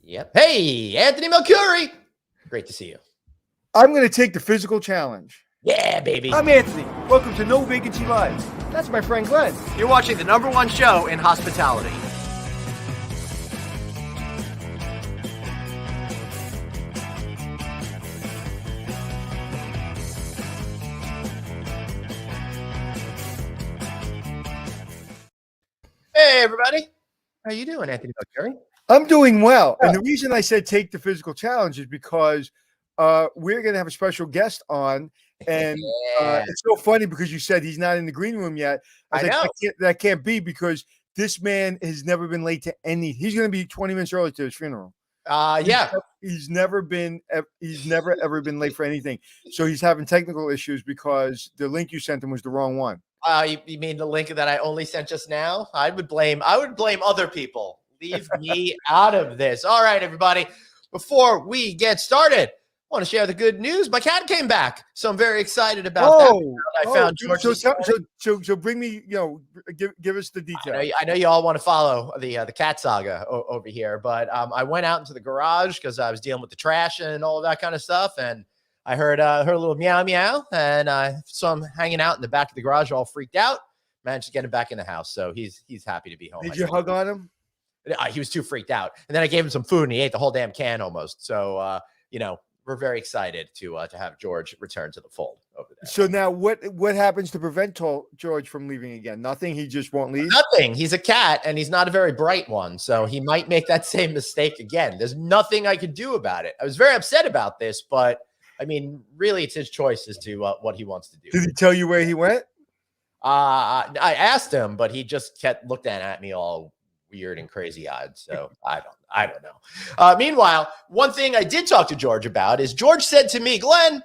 Yep. Hey, Anthony Melchiori. Great to see you. I'm going to take the physical challenge. Yeah, baby. I'm Anthony. Welcome to No Vacancy Live. That's my friend Glenn. You're watching the #1 show in hospitality. Hey, everybody. How you doing, Anthony Melchiori? I'm doing well. And the reason I said take the physical challenge is because we're going to have a special guest on. And it's so funny because you said he's not in the green room yet. I was like, that can't be because this man has never been late to any. He's going to be 20 minutes early to his funeral. He's never ever been late for anything. So he's having technical issues because the link you sent him was the wrong one. You mean the link that I only sent just now? I would blame other people. Leave me out of this. All right, everybody. Before we get started, I want to share the good news. My cat came back, so I'm very excited about that. I found George. So bring me, give us the details. I know you all want to follow the cat saga over here, but I went out into the garage because I was dealing with the trash and all of that kind of stuff, and I heard a little meow meow, and I saw him hanging out in the back of the garage, all freaked out. Managed to get him back in the house, so he's happy to be home. Did you hug on him? He was too freaked out, and then I gave him some food, and he ate the whole damn can almost. So we're very excited to have George return to the fold over there. So now, what happens to prevent George from leaving again? Nothing. He just won't leave. Nothing. He's a cat, and he's not a very bright one, so he might make that same mistake again. There's nothing I could do about it. I was very upset about this, but I mean, really, it's his choice as to what he wants to do. Did he tell you where he went? I asked him, but he just kept looking at me all weird and crazy eyed. So I don't know. Meanwhile, one thing I did talk to George about is George said to me, Glenn,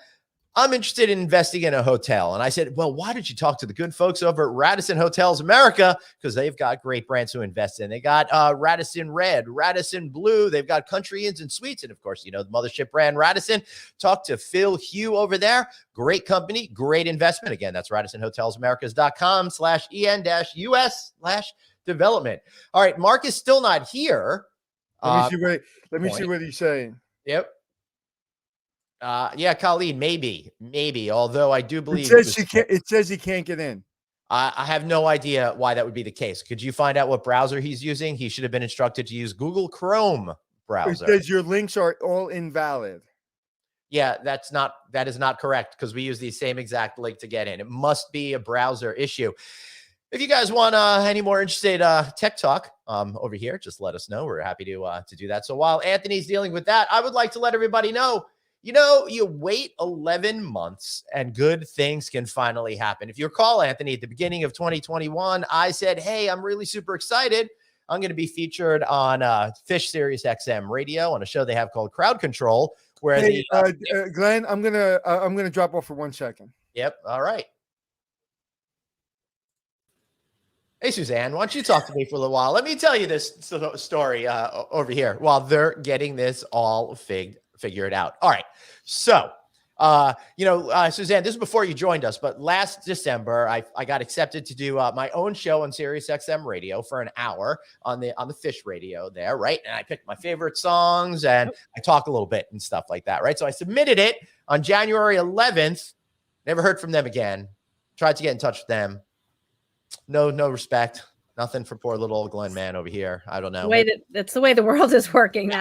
I'm interested in investing in a hotel. And I said, well, why don't you talk to the good folks over at Radisson Hotels America? Because they've got great brands to invest in. They got Radisson Red, Radisson Blue. They've got Country Inns and Suites. And of course, the mothership brand Radisson. Talk to Phil Hugh over there. Great company, great investment. Again, that's RadissonHotelsAmericas.com/en-us/development. All right, Mark is still not here. Let me see what he's saying. Yep. Colleen, maybe. Although I do believe it says he can't get in. I have no idea why that would be the case. Could you find out what browser he's using? He should have been instructed to use Google Chrome browser. It says your links are all invalid. Yeah, that is not correct because we use the same exact link to get in. It must be a browser issue. If you guys want any more interested tech talk over here, just let us know. We're happy to do that. So while Anthony's dealing with that, I would like to let everybody know, you wait 11 months and good things can finally happen. If you recall, Anthony, at the beginning of 2021, I said, hey, I'm really super excited. I'm going to be featured on Fish Sirius XM radio on a show they have called Crowd Control. Where Glenn, I'm gonna drop off for 1 second. Yep. All right. Hey, Suzanne, why don't you talk to me for a little while? Let me tell you this story over here while they're getting this all figured out. All right. So, Suzanne, this is before you joined us, but last December, I got accepted to do my own show on Sirius XM radio for an hour on the Fish radio there, right? And I picked my favorite songs and I talk a little bit and stuff like that, right? So I submitted it on January 11th. Never heard from them again. Tried to get in touch with them. No respect. Nothing for poor little old Glenn man over here. I don't know. That's the way the world is working.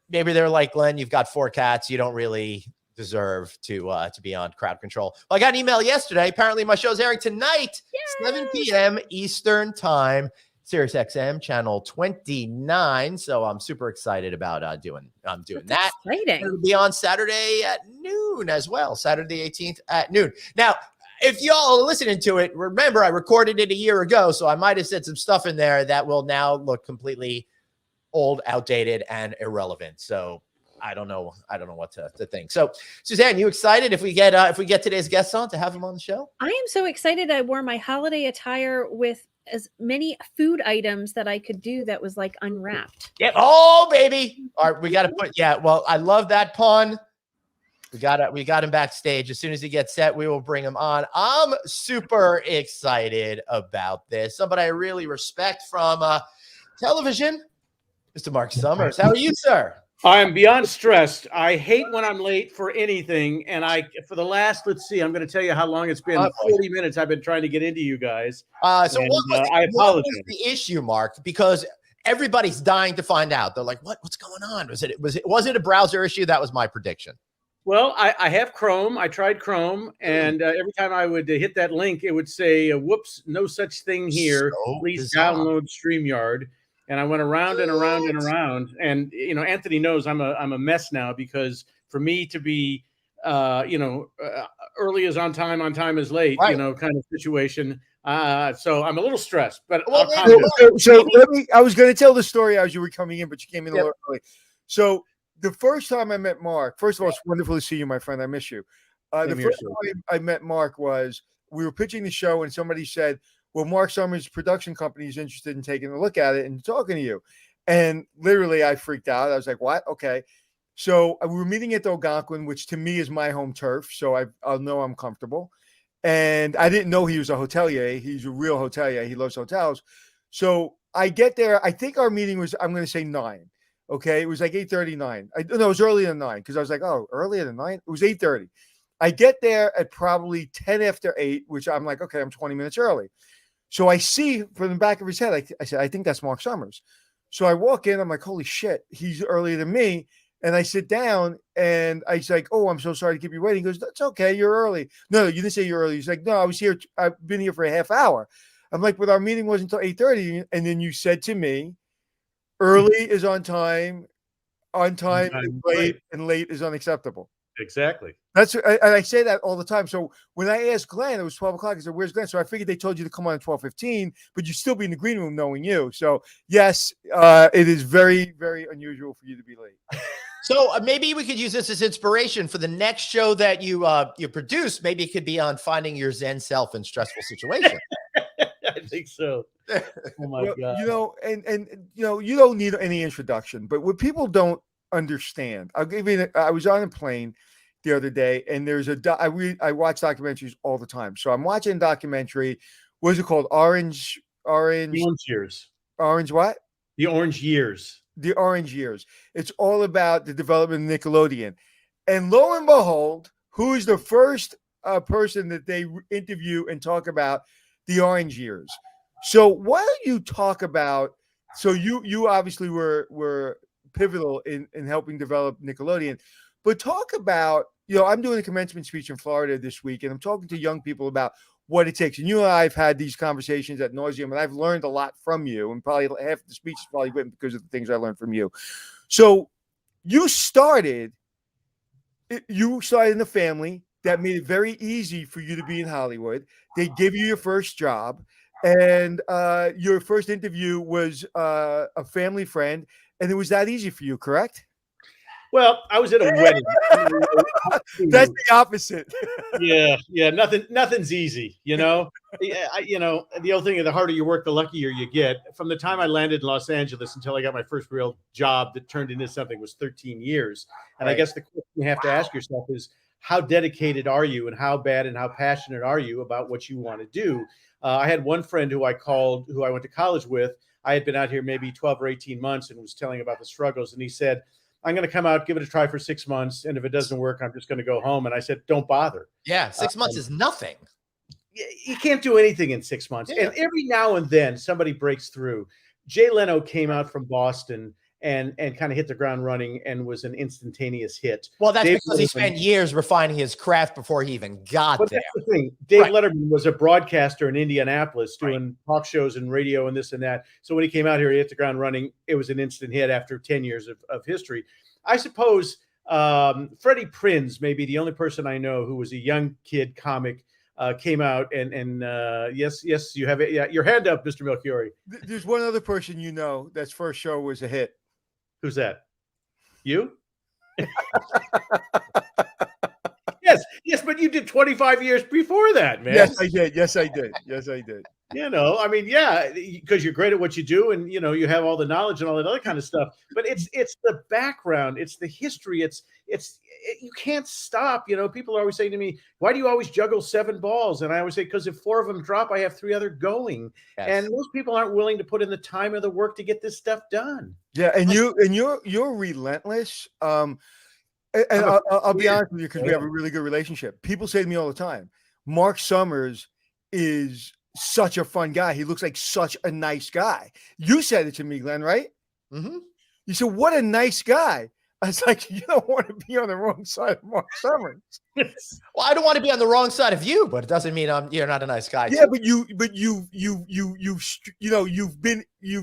Maybe they're like, Glenn, you've got 4 cats. You don't really deserve to be on Crowd Control. Well, I got an email yesterday. Apparently my show's airing tonight, 7 p.m. Eastern time, Sirius XM channel 29. So I'm super excited about doing that. Exciting. It'll be on Saturday at noon as well. Saturday the 18th at noon. Now, if y'all are listening to it, remember I recorded it a year ago, so I might have said some stuff in there that will now look completely old, outdated, and irrelevant. So I don't know what to think. So, Suzanne, you excited if we get today's guest on to have him on the show? I am so excited. I wore my holiday attire with as many food items that I could do that was like unwrapped. Yeah. Oh, baby. All right, we got to put. Yeah. Well, I love that pun. We got him backstage. As soon as he gets set, we will bring him on. I'm super excited about this. Somebody I really respect from television. Mr. Marc Summers. How are you, sir? I am beyond stressed. I hate when I'm late for anything. And for the last, let's see, I'm going to tell you how long it's been. 40 minutes I've been trying to get into you guys. I apologize. What was the issue, Mark? Because everybody's dying to find out. They're like, what's going on? Was it a browser issue? That was my prediction. Well, I have Chrome. I tried Chrome, and every time I would hit that link, it would say, whoops, no such thing here. So Please bizarre. download StreamYard. And I went around and around and around. And, Anthony knows I'm a mess now, because for me to be, early is on time is late, right. Kind of situation. So I'm a little stressed, but so I was going to tell the story as you were coming in, but you came in a little early. So the first time I met Mark, first of all, it's wonderful to see you, my friend. I miss you. The first time I met Mark was we were pitching the show, and somebody said, well, Marc Summers' production company is interested in taking a look at it and talking to you. And literally, I freaked out. I was like, what? Okay. So we were meeting at the Algonquin, which to me is my home turf. So I'll know I'm comfortable. And I didn't know he was a hotelier. He's a real hotelier. He loves hotels. So I get there. I think our meeting was, I'm going to say 9. Okay. It was like 8:39. No, it was earlier than 9, because I was like, oh, earlier than 9? It was 8:30. I get there at probably 10 after 8, which I'm like, okay, I'm 20 minutes early. So I see from the back of his head, I said, I think that's Marc Summers. So I walk in, I'm like, holy shit, he's earlier than me. And I sit down, and I was like, oh, I'm so sorry to keep you waiting. He goes, that's okay, you're early. No, you didn't say you're early. He's like, no, I was here. I've been here for a half hour. I'm like, but our meeting wasn't until 8:30. And then you said to me, early is on time is late, and late is unacceptable. Exactly. And I say that all the time. So when I asked Glenn, it was 12 o'clock. I said, where's Glenn? So I figured they told you to come on at 12:15, but you'd still be in the green room knowing you. So yes, it is very, very unusual for you to be late. So maybe we could use this as inspiration for the next show that you produce. Maybe it could be on finding your Zen self in stressful situations. I think so. Oh my God. And you don't need any introduction, but what people don't understand, I'll give you. I was on a plane the other day, and there's I watch documentaries all the time. So I'm watching a documentary. What is it called? Orange Years. Orange what? The Orange Years. The Orange Years. It's all about the development of Nickelodeon. And lo and behold, who is the first person that they interview and talk about the Orange Years? So why don't you talk about? So you obviously were pivotal in helping develop Nickelodeon, but talk about, I'm doing a commencement speech in Florida this week, and I'm talking to young people about what it takes. And you and I have had these conversations ad nauseum, and I've learned a lot from you, and probably half the speech is probably written because of the things I learned from you. So you started in a family that made it very easy for you to be in Hollywood. They gave you your first job, and your first interview was a family friend, and it was that easy for you, correct? Well, I was at a wedding. That's the opposite. Yeah. Nothing's easy, Yeah, the old thing, the harder you work, the luckier you get. From the time I landed in Los Angeles until I got my first real job that turned into something was 13 years. And I guess the question you have to ask yourself is, how dedicated are you, and how bad and how passionate are you about what you want to do? I had one friend who I went to college with. I had been out here maybe 12 or 18 months and was telling about the struggles. And he said, I'm going to come out, give it a try for 6 months. And if it doesn't work, I'm just going to go home. And I said, don't bother. Yeah. 6 months is nothing. You can't do anything in 6 months. Yeah. And every now and then somebody breaks through. Jay Leno came out from Boston and kind of hit the ground running and was an instantaneous hit. Well, that's because he spent years refining his craft before he even got there. That's the thing. Dave Letterman was a broadcaster in Indianapolis doing talk shows and radio and this and that. So when he came out here, he hit the ground running. It was an instant hit after 10 years of history. I suppose Freddie Prinze may be the only person I know who was a young kid comic, came out and yes, you have it. Yeah, your hand up, Mr. Melchiori. There's one other person that's first show was a hit. Who's that? You? Yes, but you did 25 years before that, man. Yes, I did. I mean, yeah, because you're great at what you do, and you have all the knowledge and all that other kind of stuff. But it's the background, it's the history, you can't stop. People are always saying to me, "Why do you always juggle 7 balls?" And I always say, "Because if 4 of them drop, I have 3 other going." Yes. And most people aren't willing to put in the time or the work to get this stuff done. Yeah, and you're relentless. And I'll be honest with you, because we have a really good relationship. People say to me all the time, Marc Summers is such a fun guy. He looks like such a nice guy. You said it to me, Glenn, right? Mm-hmm. You said, what a nice guy. I was like, you don't want to be on the wrong side of Marc Summers. Well, I don't want to be on the wrong side of you, but it doesn't mean you're not a nice guy. Yeah, too. but you've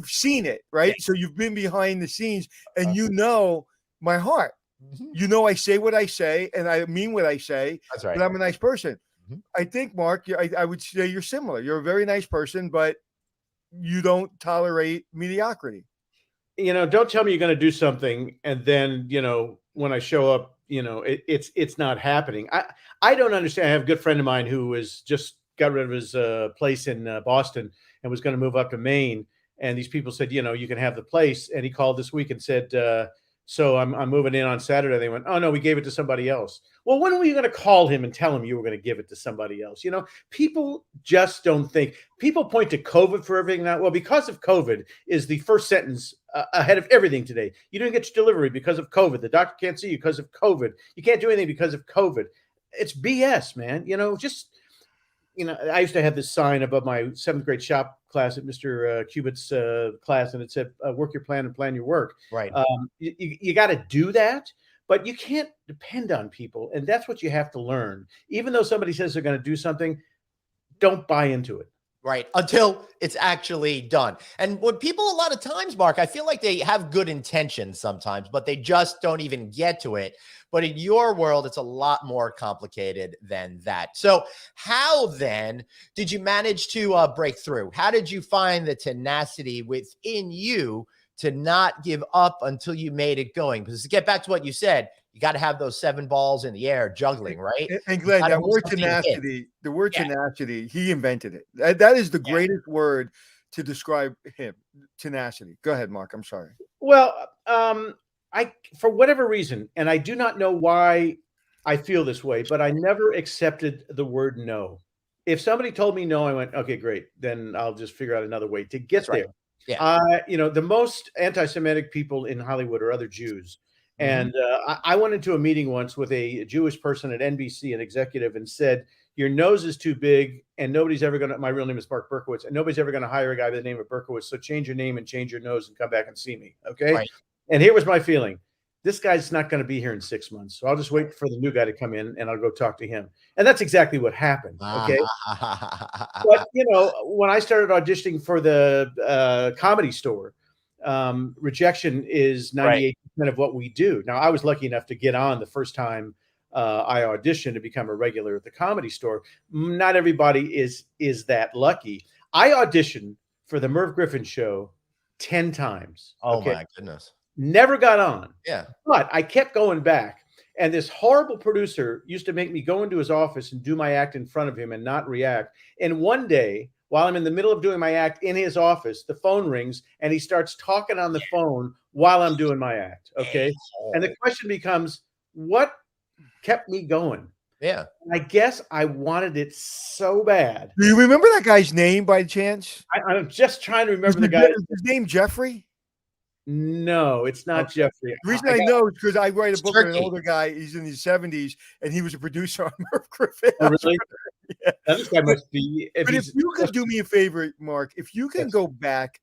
seen it, right? So you've been behind the scenes, and my heart. Mm-hmm. I say what I say, and I mean what I say. That's right. But I'm a nice person. Mm-hmm. I think, Mark, I would say you're similar. You're a very nice person, but you don't tolerate mediocrity. Don't tell me you're going to do something, and then when I show up, it's not happening. I don't understand. I have a good friend of mine who has just got rid of his place in Boston and was going to move up to Maine. And these people said, you can have the place. And he called this week and said, so I'm moving in on Saturday. They went, oh no, we gave it to somebody else. Well, when were you going to call him and tell him you were going to give it to somebody else? People just don't think. People point to COVID for everything now. Well, because of COVID is the first sentence ahead of everything today. You didn't get your delivery because of COVID. The doctor can't see you because of COVID. You can't do anything because of COVID. It's BS, man. I used to have this sign above my 7th grade shop class at Mr. Cubitt's class, and it said, work your plan and plan your work. Right. You got to do that, but you can't depend on people. And that's what you have to learn. Even though somebody says they're going to do something, don't buy into it. Right. Until it's actually done. And when people, a lot of times, Mark, I feel like they have good intentions sometimes, but they just don't even get to it. But in your world, it's a lot more complicated than that. So how then did you manage to break through? How did you find the tenacity within you to not give up until you made it going? Because to get back to what you said, you got to have those 7 balls in the air juggling, right? And Glenn, that word tenacity, tenacity, he invented it. That is the greatest word to describe him, tenacity. Go ahead, Mark. I'm sorry. Well, for whatever reason, and I do not know why I feel this way, but I never accepted the word no. If somebody told me no, I went, okay, great. Then I'll just figure out another way to get there. Yeah. The most anti-Semitic people in Hollywood are other Jews. And I went into a meeting once with a Jewish person at NBC, an executive, and said, your nose is too big, and nobody's ever going to, my real name is Mark Berkowitz, and nobody's ever going to hire a guy by the name of Berkowitz. So change your name and change your nose and come back and see me. Okay. Right. And here was my feeling. This guy's not going to be here in 6 months. So I'll just wait for the new guy to come in and I'll go talk to him. And that's exactly what happened. Okay. But, when I started auditioning for the Comedy Store, rejection is 98% of what we do. Now, I was lucky enough to get on the first time I auditioned to become a regular at the Comedy Store. Not everybody is that lucky. I auditioned for the Merv Griffin show 10 times. Oh, my goodness. Never got on. Yeah. But I kept going back. And this horrible producer used to make me go into his office and do my act in front of him and not react. And one day, while I'm in the middle of doing my act in his office, the phone rings and he starts talking on the phone while I'm doing my act. Okay. And the question becomes, what kept me going? Yeah. I guess I wanted it so bad. Do you remember that guy's name by chance? I'm just trying to remember the guy. Is his name Jeffrey? No, it's not Jeffrey. The reason I know is because I write a book with an older guy. He's in his 70s, and he was a producer on Merv Griffin. Oh, really? Yeah. This guy must be. But if you could do me a favor, Mark, if you can go back,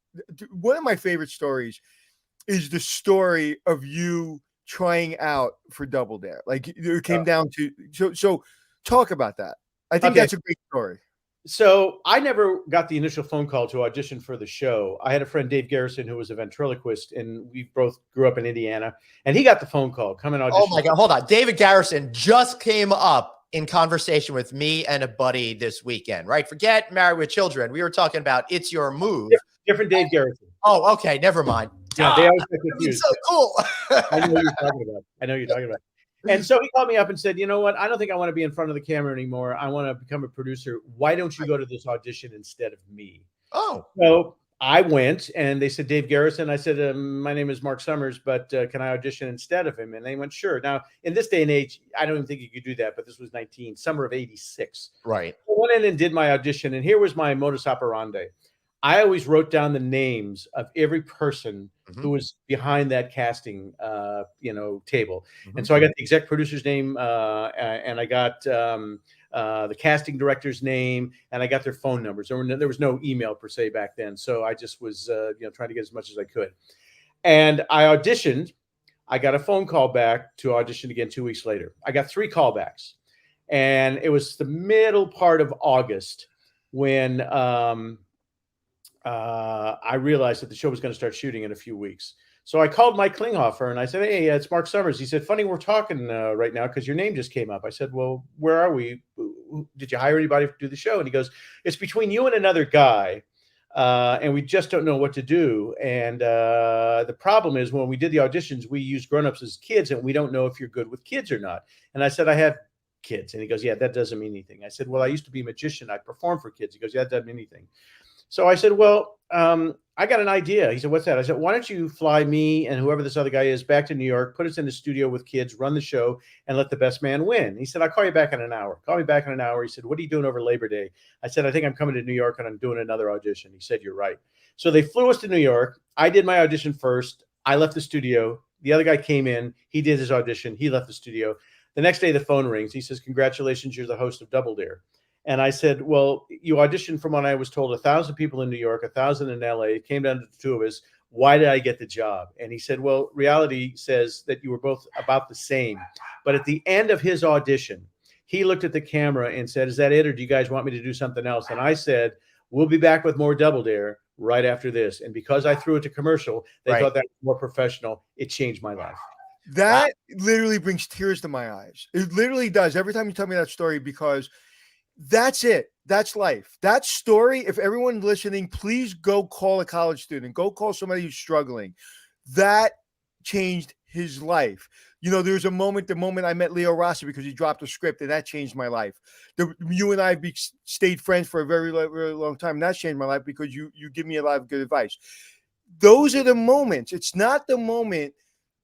one of my favorite stories is the story of you trying out for Double Dare. Like it came down to so talk about that. I think that's a great story. So I never got the initial phone call to audition for the show. I had a friend, Dave Garrison, who was a ventriloquist, and we both grew up in Indiana, and he got the phone call. Come and audition. Oh my God, hold on. David Garrison just came up in conversation with me and a buddy this weekend, right? Forget Married with Children. We were talking about It's Your Move. Different Dave Garrison. Oh, okay. Never mind. Yeah, they always get confused. So cool. I know what you're talking about. And so he called me up and said, you know what? I don't think I want to be in front of the camera anymore. I want to become a producer. Why don't you go to this audition instead of me? Oh, So I went, and they said, Dave Garrison. I said, my name is Marc Summers, but can I audition instead of him? And they went, sure. Now, in this day and age, I don't even think you could do that, but this was summer of 86. right. I went in and did my audition, and here was my modus operandi. I always wrote down the names of every person Mhm. who was behind that casting, table. Mhm. And so I got the exec producer's name, and I got the casting director's name, and I got their phone numbers. There was no email per se back then, so I just was trying to get as much as I could. And I auditioned. I got a phone call back to audition again 2 weeks later. I got 3 callbacks, and it was the middle part of August when I realized that the show was going to start shooting in a few weeks. So I called Mike Klinghoffer and I said, hey, it's Marc Summers. He said, funny, we're talking right now because your name just came up. I said, well, where are we? Did you hire anybody to do the show? And he goes, it's between you and another guy. And we just don't know what to do. And the problem is when we did the auditions, we used grownups as kids, and we don't know if you're good with kids or not. And I said, I have kids. And he goes, yeah, that doesn't mean anything. I said, well, I used to be a magician. I perform for kids. He goes, yeah, that doesn't mean anything. So I said, well, I got an idea. He said, what's that? I said, why don't you fly me and whoever this other guy is back to New York, put us in the studio with kids, run the show, and let the best man win. He said, I'll call you back in an hour. Call me back in an hour. He said, what are you doing over Labor Day? I said, I think I'm coming to New York and I'm doing another audition. He said, you're right. So they flew us to New York. I did my audition first. I left the studio. The other guy came in. He did his audition. He left the studio. The next day, the phone rings. He says, congratulations, you're the host of Double Dare. And I said, well, you auditioned from what I was told, 1,000 people in New York, 1,000 in LA. It came down to the 2 of us. Why did I get the job? And he said, well, reality says that you were both about the same. But at the end of his audition, he looked at the camera and said, is that it? Or do you guys want me to do something else? And I said, we'll be back with more Double Dare right after this. And because I threw it to commercial, they thought that was more professional. It changed my life. That literally brings tears to my eyes. It literally does. Every time you tell me that story, because that's it. That's life. That story, if everyone listening, please go call a college student. Go call somebody who's struggling. That changed his life. You know, there's a moment, the moment I met Leo Rossi because he dropped a script, and that changed my life. You and I stayed friends for a very, very long time. And that's changed my life because you give me a lot of good advice. Those are the moments. It's not the moment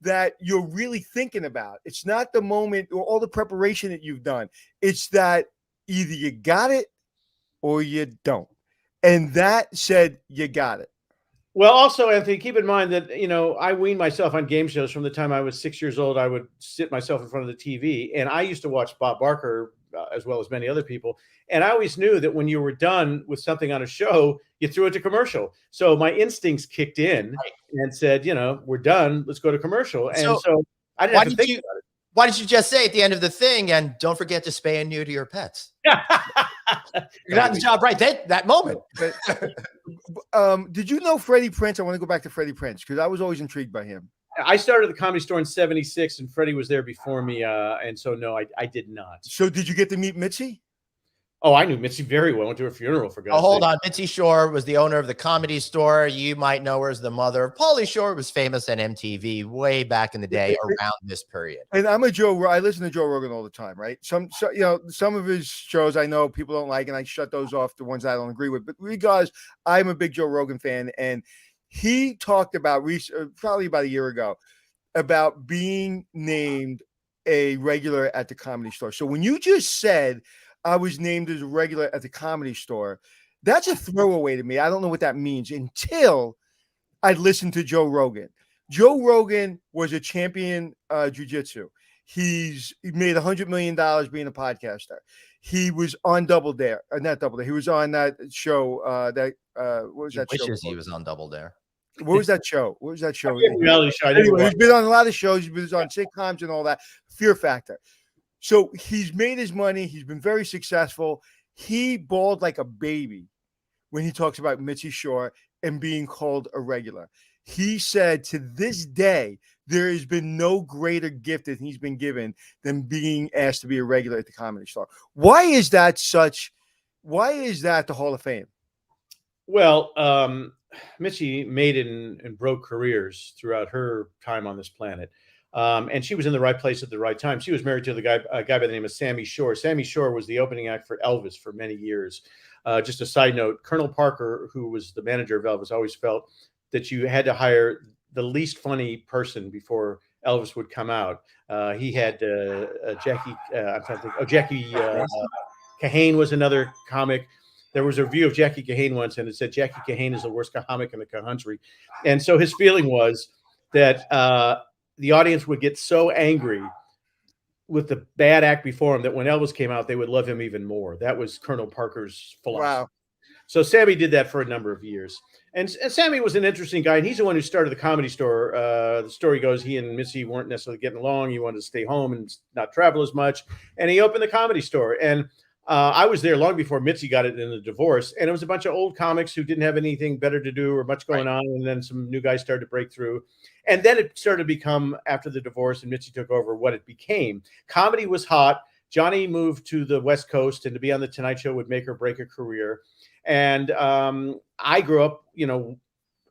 that you're really thinking about. It's not the moment or all the preparation that you've done. It's that either you got it or you don't. And that said, you got it. Well, also, Anthony, keep in mind that, I weaned myself on game shows from the time I was 6 years old. I would sit myself in front of the TV, and I used to watch Bob Barker as well as many other people. And I always knew that when you were done with something on a show, you threw it to commercial. So my instincts kicked in and said, we're done. Let's go to commercial. And so I didn't have to think about it. Why did you just say at the end of the thing, and don't forget to spay and neuter your pets? You got the job right that moment. Did you know Freddie Prinze? I want to go back to Freddie Prinze because I was always intrigued by him. I started at the Comedy Store in '76, and Freddie was there before me. And so, no, I did not. So did you get to meet Mitzi? Oh, I knew Mitzi very well. I went to her funeral for God's sake. Hold on. Mitzi Shore was the owner of the Comedy Store. You might know her as the mother of Pauly Shore, was famous on MTV way back in the day around this period. And I listen to Joe Rogan all the time, right? Some of his shows I know people don't like, and I shut those off, the ones I don't agree with. But regardless, I'm a big Joe Rogan fan, and he talked about probably about a year ago about being named a regular at the Comedy Store. So when you just said I was named as a regular at the Comedy Store, that's a throwaway to me. I don't know what that means until I listened to Joe Rogan. Joe Rogan was a champion jiu-jitsu. He made $100 million being a podcaster. He was on Double Dare, not Double Dare. He was on that show. What was that show? Wishes he was on Double Dare. What was that show? Reality show. Anyway, he's been on a lot of shows. He's been on sitcoms and all that. Fear Factor. So he's made his money. He's been very successful. He bawled like a baby when he talks about Mitzi Shore and being called a regular. He said to this day, there has been no greater gift that he's been given than being asked to be a regular at the Comedy Store. Why is that the Hall of Fame? Well, Mitzi made and broke careers throughout her time on this planet. And she was in the right place at the right time. She was married to a guy by the name of Sammy Shore. Sammy Shore was the opening act for Elvis for many years. Just a side note, Colonel Parker, who was the manager of Elvis, always felt that you had to hire the least funny person before Elvis would come out. He had Jackie, I'm trying to think, Jackie Kahane was another comic. There was a review of Jackie Kahane once, and it said Jackie Kahane is the worst comic in the country. And so his feeling was that the audience would get so angry with the bad act before him that when Elvis came out, they would love him even more. That was Colonel Parker's philosophy. Wow. So Sammy did that for a number of years. And Sammy was an interesting guy, and he's the one who started the Comedy Store. The story goes he and Missy weren't necessarily getting along. He wanted to stay home and not travel as much, and he opened the Comedy Store. And I was there long before Mitzi got it in the divorce, and it was a bunch of old comics who didn't have anything better to do or much going on, and then some new guys started to break through. And then it started to become, after the divorce and Mitzi took over, what it became. Comedy was hot. Johnny moved to the West Coast, and to be on the Tonight Show would make or break a career. And I grew up,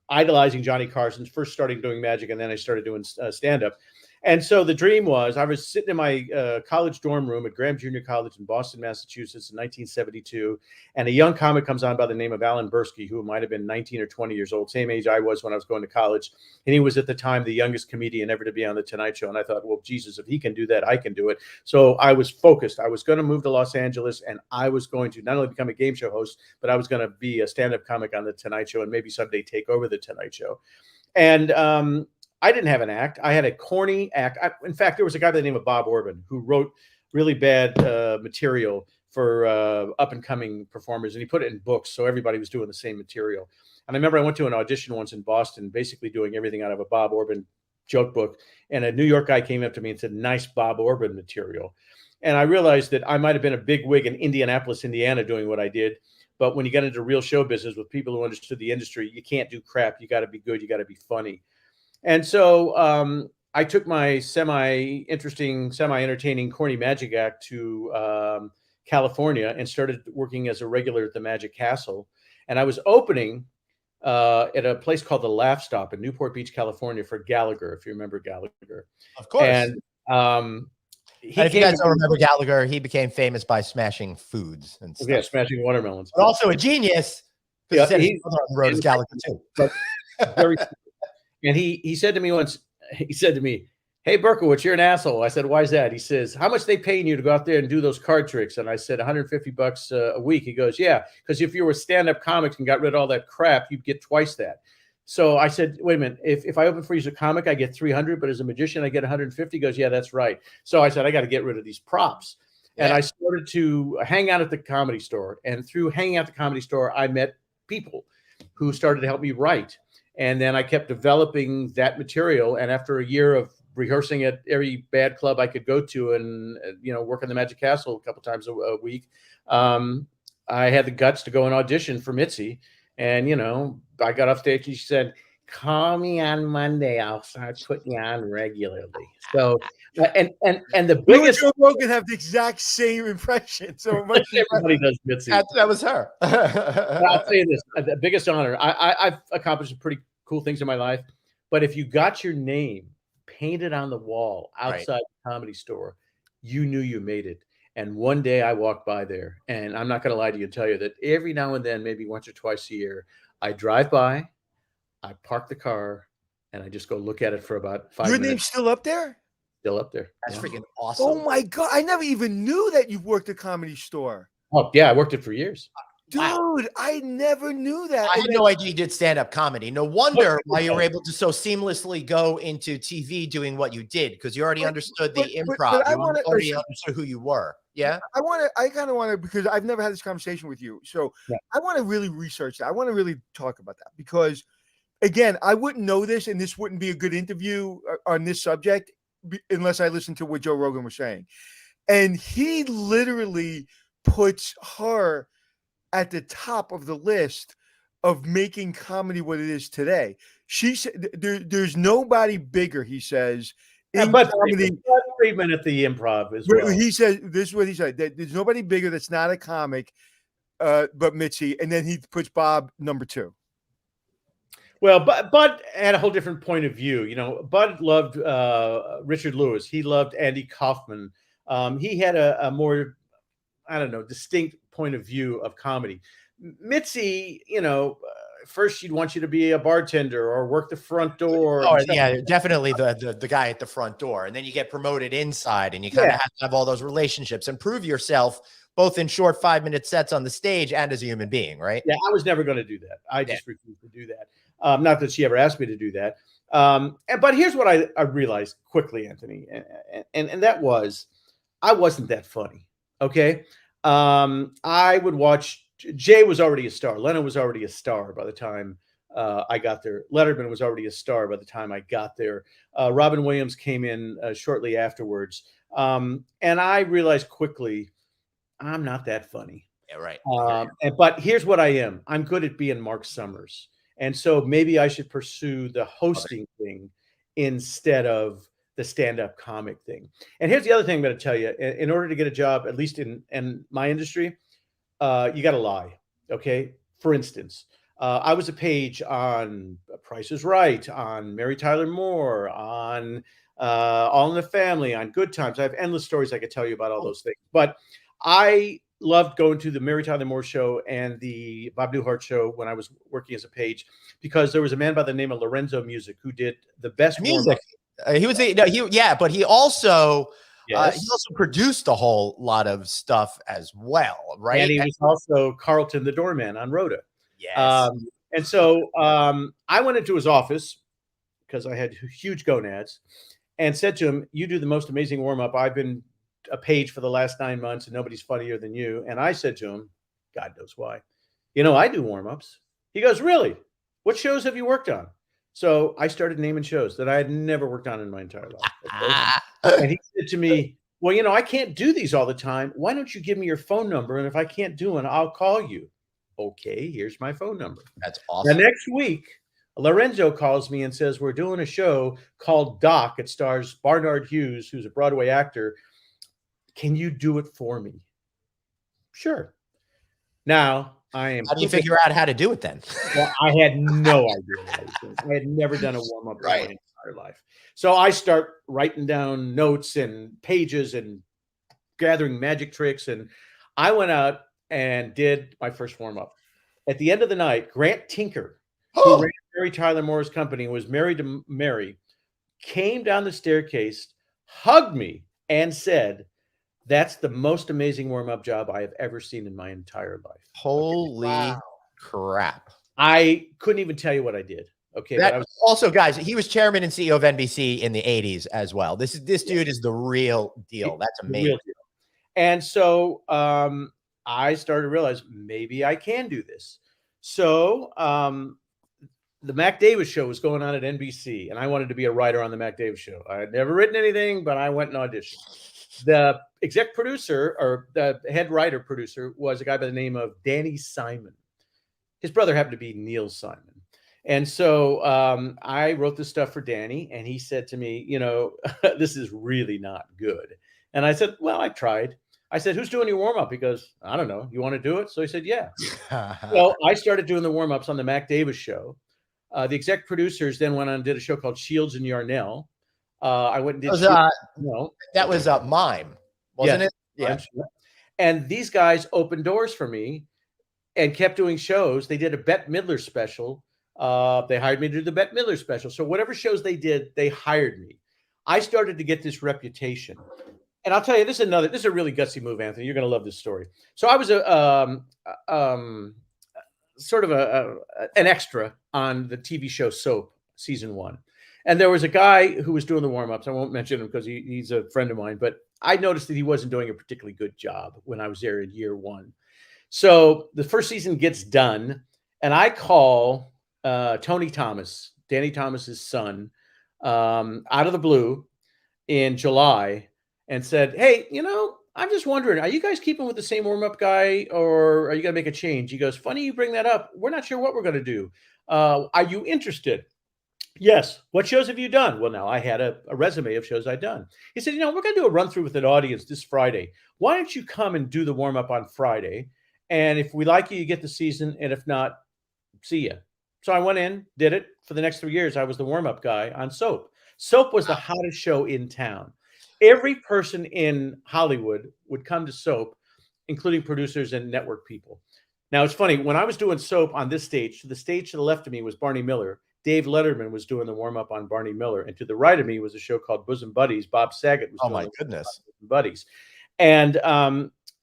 idolizing Johnny Carson, first starting doing magic, and then I started doing stand-up. And so the dream was, I was sitting in my college dorm room at Graham Junior College in Boston, Massachusetts in 1972, and a young comic comes on by the name of Alan Bursky, who might have been 19 or 20 years old, same age I was when I was going to college. And he was at the time the youngest comedian ever to be on the Tonight Show. And I thought, well, Jesus, if he can do that, I can do it. So I was focused. I was going to move to Los Angeles, and I was going to not only become a game show host, but I was going to be a stand-up comic on the Tonight Show and maybe someday take over the Tonight Show. And I didn't have an act. I had a corny act. In fact, there was a guy by the name of Bob Orban who wrote really bad material for up-and-coming performers, and he put it in books, so everybody was doing the same material. And I remember I went to an audition once in Boston, basically doing everything out of a Bob Orban joke book, and a New York guy came up to me and said, "Nice Bob Orban material." And I realized that I might have been a big wig in Indianapolis, Indiana, doing what I did. But when you get into real show business with people who understood the industry, you can't do crap. You got to be good. You got to be funny. And so I took my semi-interesting, semi-entertaining, corny magic act to California and started working as a regular at the Magic Castle. And I was opening at a place called the Laugh Stop in Newport Beach, California, for Gallagher, if you remember Gallagher. Of course. And if you guys don't remember Gallagher, he became famous by smashing foods and stuff. Yeah, smashing watermelons. But also a genius. Yeah, he on the road as Gallagher too. But very. And he said to me once, he said to me, "Hey, Berkowitz, you're an asshole." I said, "Why is that?" He says, "How much they paying you to go out there and do those card tricks?" And I said, $150 a week. He goes, "Yeah, because if you were stand-up comics and got rid of all that crap, you'd get twice that." So I said, "Wait a minute, if I open for you as a comic, I get 300, but as a magician, I get 150. He goes, "Yeah, that's right." So I said, "I got to get rid of these props." Yeah. And I started to hang out at the Comedy Store. And through hanging out at the Comedy Store, I met people who started to help me write. And then I kept developing that material. And after a year of rehearsing at every bad club I could go to and, work in the Magic Castle a couple times a week, I had the guts to go and audition for Mitzi. And, I got off stage and she said, "Call me on Monday. I'll start putting you on regularly." So, and the biggest. Joe Rogan have the exact same impression. So everybody does Mitzi. That was her. I'll tell you this: the biggest honor. I've accomplished some pretty cool things in my life, but if you got your name painted on the wall outside the Comedy Store, you knew you made it. And one day I walked by there, and I'm not going to lie to you and tell you that every now and then, maybe once or twice a year, I drive by, I park the car, and I just go look at it for about 5 minutes. Your name's still up there? Still up there. That's freaking awesome. Oh my God. I never even knew that you worked at Comedy Store. Oh, yeah. I worked it for years. Dude, wow. I never knew that. I had no idea you did stand-up comedy. No wonder why you were able to so seamlessly go into TV doing what you did, because you already understood the improv. You already understood who you were. Yeah. I kind of want to, because I've never had this conversation with you. So I want to really research that. I want to really talk about that, because again, I wouldn't know this, and this wouldn't be a good interview on this subject unless I listened to what Joe Rogan was saying. And he literally puts her at the top of the list of making comedy what it is today. She said there's nobody bigger, he says, in comedy. Friedman at the Improv as well. He said, this is what he said, that there's nobody bigger that's not a comic but Mitzi, and then he puts Bob number 2. Well, Bud had a whole different point of view. Bud loved Richard Lewis. He loved Andy Kaufman. He had a more, I don't know, distinct point of view of comedy. Mitzi, first she'd want you to be a bartender or work the front door. Oh, yeah, definitely the guy at the front door. And then you get promoted inside and you kind of have to have all those relationships and prove yourself both in short 5-minute sets on the stage and as a human being, right? Yeah, I was never going to do that. I just refused to do that. Not that she ever asked me to do that. But here's what I realized quickly, Anthony, and that was I wasn't that funny. Okay. I would watch. Jay was already a star. Leno was already a star by the time I got there. Letterman was already a star by the time I got there. Robin Williams came in shortly afterwards. And I realized quickly, I'm not that funny. Yeah, right. But here's what I am. I'm good at being Marc Summers. And so maybe I should pursue the hosting thing instead of the stand-up comic thing. And here's the other thing I'm going to tell you. In order to get a job, at least in my industry, you got to lie. Okay. For instance, I was a page on Price is Right, on Mary Tyler Moore, on All in the Family, on Good Times. I have endless stories I could tell you about all those things. But I loved going to the Mary Tyler Moore show and the Bob Newhart show when I was working as a page, because there was a man by the name of Lorenzo Music who did the best music. He was but he also he also produced a whole lot of stuff as well, right? And he was also Carlton the doorman on Rhoda. Yes. And so I went into his office because I had huge gonads and said to him, "You do the most amazing warm-up. I've been a page for the last 9 months and nobody's funnier than you." And I said to him, God knows why, I do warm-ups. He goes, "Really? What shows have you worked on?" So I started naming shows that I had never worked on in my entire life. And he said to me, "Well, I can't do these all the time. Why don't you give me your phone number? And if I can't do one, I'll call you." Okay, here's my phone number. That's awesome. The next week, Lorenzo calls me and says, "We're doing a show called Doc. It stars Barnard Hughes, who's a Broadway actor. Can you do it for me?" Sure. Now I am. How do you figure out how to do it then? Well, I had no idea. I had never done a warm-up in my entire life. So I start writing down notes and pages and gathering magic tricks. And I went out and did my first warm-up. At the end of the night, Grant Tinker, who ran Mary Tyler Moore's company, was married to Mary, came down the staircase, hugged me, and said, "That's the most amazing warm-up job I have ever seen in my entire life." Holy crap. I couldn't even tell you what I did. Okay. Also, guys, he was chairman and CEO of NBC in the 80s as well. This dude is the real deal. That's amazing. And so I started to realize maybe I can do this. So the Mac Davis show was going on at NBC, and I wanted to be a writer on the Mac Davis show. I had never written anything, but I went and auditioned. The exec producer, or the head writer producer, was a guy by the name of Danny Simon. His brother happened to be Neil Simon. And so I wrote this stuff for Danny, and he said to me, "This is really not good." And I said, "Well, I tried." I said, "Who's doing your warm-up?" He goes, "I don't know. You want to do it?" So he said, "Yeah." Well, I started doing the warm-ups on the Mac Davis show. The exec producers then went on and did a show called Shields and Yarnell. I went and did that was Mime, wasn't it? Yeah. And these guys opened doors for me and kept doing shows. They did a Bette Midler special. They hired me to do the Bette Midler special. So whatever shows they did, they hired me. I started to get this reputation. And I'll tell you, this is a really gutsy move, Anthony. You're going to love this story. So I was sort of an extra on the TV show Soap season 1. And there was a guy who was doing the warm-ups. I won't mention him because he's a friend of mine, but I noticed that he wasn't doing a particularly good job when I was there in year 1. So the first season gets done, and I call Tony Thomas, Danny Thomas's son, out of the blue in July, and said, "Hey, I'm just wondering, are you guys keeping with the same warm-up guy, or are you going to make a change?" He goes, "Funny you bring that up. We're not sure what we're going to do. Are you interested?" "Yes." "What shows have you done?" Well, now I had a resume of shows I'd done. He said, "We're going to do a run-through with an audience this Friday. Why don't you come and do the warm-up on Friday? And if we like you, you get the season. And if not, see ya." So I went in, did it for the next 3 years. I was the warm-up guy on Soap. Soap was the hottest show in town. Every person in Hollywood would come to Soap, including producers and network people. Now, it's funny, when I was doing Soap on this stage, to the stage to the left of me was Barney Miller. Dave Letterman was doing the warm-up on Barney Miller. And to the right of me was a show called Bosom Buddies. Bob Saget was Oh, doing my goodness. Bosom Buddies. And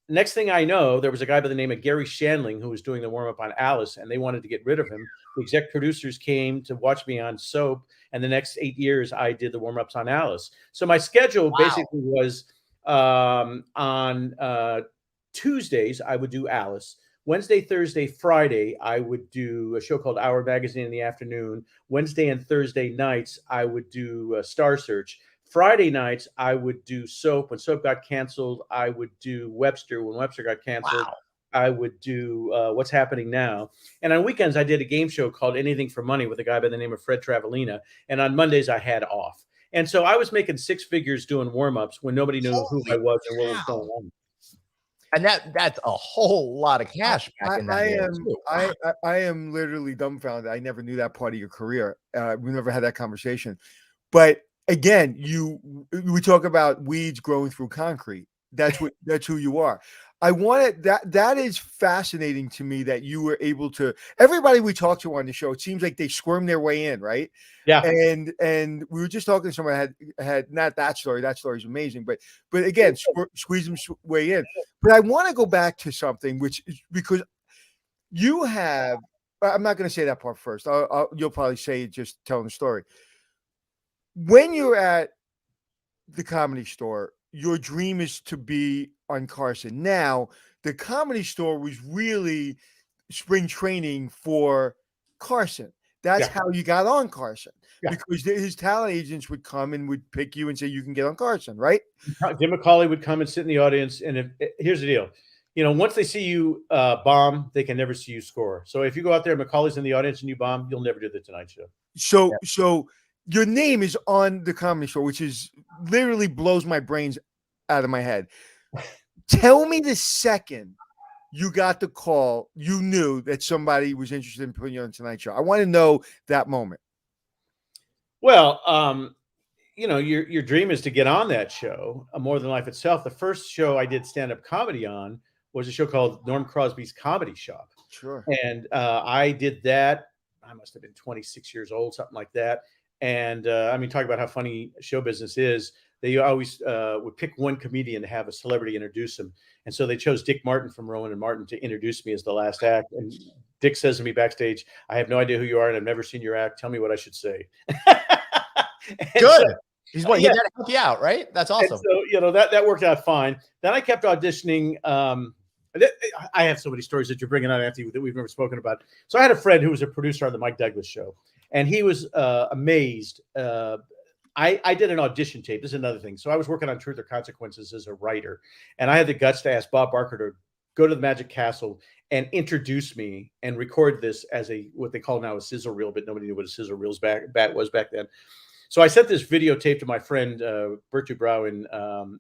next thing I know, there was a guy by the name of Gary Shandling who was doing the warm-up on Alice, and they wanted to get rid of him. The exec producers came to watch me on Soap, and the next 8 years, I did the warm-ups on Alice. So my schedule basically was on Tuesdays, I would do Alice. Wednesday, Thursday, Friday, I would do a show called Hour Magazine in the afternoon. Wednesday and Thursday nights, I would do Star Search. Friday nights, I would do Soap. When Soap got canceled, I would do Webster. When Webster got canceled, I would do What's Happening Now. And on weekends, I did a game show called Anything for Money with a guy by the name of Fred Travalina. And on Mondays, I had off. And so I was making six figures doing warm-ups when nobody knew who I was and what was going on. And that's a whole lot of cash back in that day, too. I am literally dumbfounded. I never knew that part of your career. We never had that conversation. But again, we talk about weeds growing through concrete. That's who you are. I wanted that is fascinating to me that you were able to. Everybody we talk to on the show, it seems like they squirm their way in, right? Yeah. And we were just talking to someone had not that story. That story is amazing, but again, squeeze them way in. But I want to go back to something which is because you have. I'm not going to say that part first. You'll probably say it just telling the story. When you're at the Comedy Store, your dream is to be on Carson. Now, the Comedy Store was really spring training for Carson. That's how you got on Carson, because his talent agents would come and would pick you and say, you can get on Carson, right? Jim McCauley would come and sit in the audience. And here's the deal. Once they see you bomb, they can never see you score. So if you go out there and McCauley's in the audience and you bomb, you'll never do the Tonight Show. So your name is on the Comedy Store, which is literally blows my brains out of my head. Tell me the second you got the call, you knew that somebody was interested in putting you on Tonight Show. I want to know that moment. Well, your dream is to get on that show, More Than Life Itself. The first show I did stand-up comedy on was a show called Norm Crosby's Comedy Shop. Sure. And I did that. I must have been 26 years old, something like that. And talk about how funny show business is. They always would pick one comedian to have a celebrity introduce him. And so they chose Dick Martin from Rowan and Martin to introduce me as the last act. And Dick says to me backstage, I have no idea who you are and I've never seen your act. Tell me what I should say. Good. He's got to help you out, right? That's awesome. So, that worked out fine. Then I kept auditioning. I have so many stories that you're bringing on, Anthony, that we've never spoken about. So I had a friend who was a producer on the Mike Douglas Show, and he was amazed. I did an audition tape. This is another thing. So I was working on Truth or Consequences as a writer, and I had the guts to ask Bob Barker to go to the Magic Castle and introduce me and record this as what they call now a sizzle reel, but nobody knew what a sizzle reel's was back then. So I sent this videotape to my friend Bert Dubrow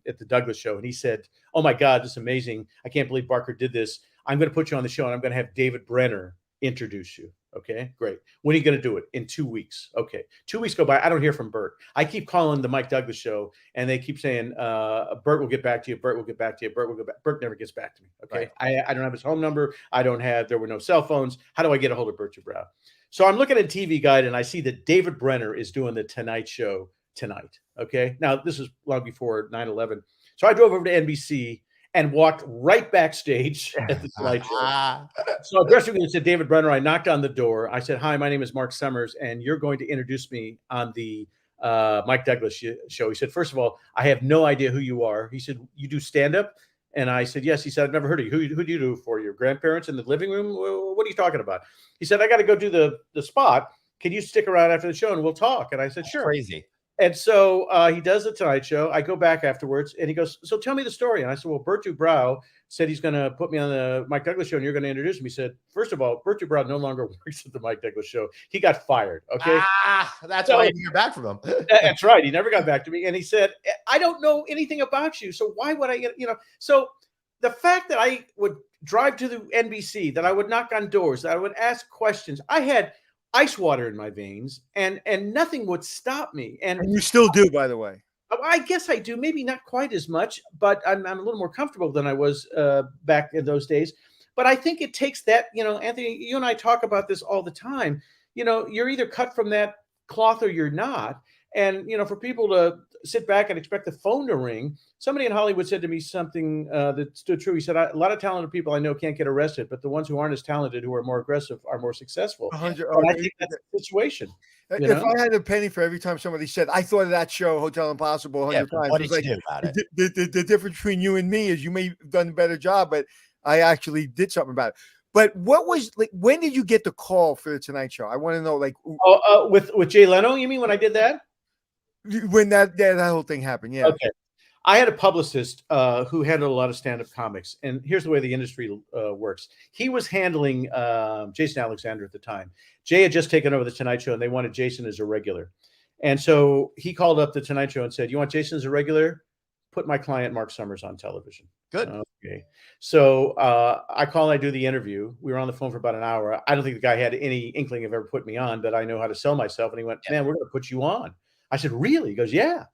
at the Douglas Show, and he said, "Oh my God, this is amazing! I can't believe Barker did this. I'm going to put you on the show, and I'm going to have David Brenner introduce you." Okay, great. When are you going to do it? In 2 weeks. Okay. 2 weeks go by. I don't hear from Bert. I keep calling the Mike Douglas Show, and they keep saying, Bert will get back to you. Bert will get back to you. Bert will get back. Bert never gets back to me. Okay. Right. I don't have his home number. There were no cell phones. How do I get a hold of Bert Dubrow? So I'm looking at TV Guide, and I see that David Brenner is doing the Tonight Show tonight. Okay. Now, this is long before 9/11. So I drove over to NBC and walked right backstage at the Tonight Show. So I dressed me and said, David Brenner. I knocked on the door. I said, "Hi, my name is Marc Summers, and you're going to introduce me on the Mike Douglas Show." He said, "First of all, I have no idea who you are." He said, "You do stand-up?" And I said, "Yes." He said, "I've never heard of you. Who do you do for your grandparents in the living room? What are you talking about?" He said, "I got to go do the spot. Can you stick around after the show and we'll talk?" And I said, "Sure." Crazy. And so he does the Tonight Show. I go back afterwards, and he goes, "So tell me the story." And I said, "Well, Bert Dubrow said he's going to put me on the Mike Douglas Show, and you're going to introduce me." He said, "First of all, Bert Dubrow no longer works at the Mike Douglas Show. He got fired." Okay. That's why I didn't hear back from him. That's right. He never got back to me. And he said, "I don't know anything about you. So why would I get, so the fact that I would drive to the NBC, that I would knock on doors, that I would ask questions. I had ice water in my veins, and nothing would stop me. And you still do, by the way. I guess I do, maybe not quite as much, but I'm a little more comfortable than I was back in those days. But I think it takes that, Anthony, you and I talk about this all the time. You're either cut from that cloth or you're not. And, for people to sit back and expect the phone to ring, somebody in Hollywood said to me something that stood true. He said, a lot of talented people I know can't get arrested, but the ones who aren't as talented, who are more aggressive, are more successful. And I think that's the situation. If I had a penny for every time somebody said, I thought of that show, Hotel Impossible, 100 times. What did you do about it? The difference between you and me is you may have done a better job, but I actually did something about it. But what was when did you get the call for the Tonight Show? I want to know, with Jay Leno, you mean when I did that? When that whole thing happened, yeah. Okay. I had a publicist who handled a lot of stand-up comics, and here's the way the industry works. He was handling Jason Alexander at the time. Jay had just taken over the Tonight Show, and they wanted Jason as a regular. And so he called up the Tonight Show and said, "You want Jason as a regular? Put my client Marc Summers on television." Good. Okay. So I call and I do the interview. We were on the phone for about an hour. I don't think the guy had any inkling of ever put me on, but I know how to sell myself. And he went, "Man, we're going to put you on." I said, "Really?" He goes, "Yeah."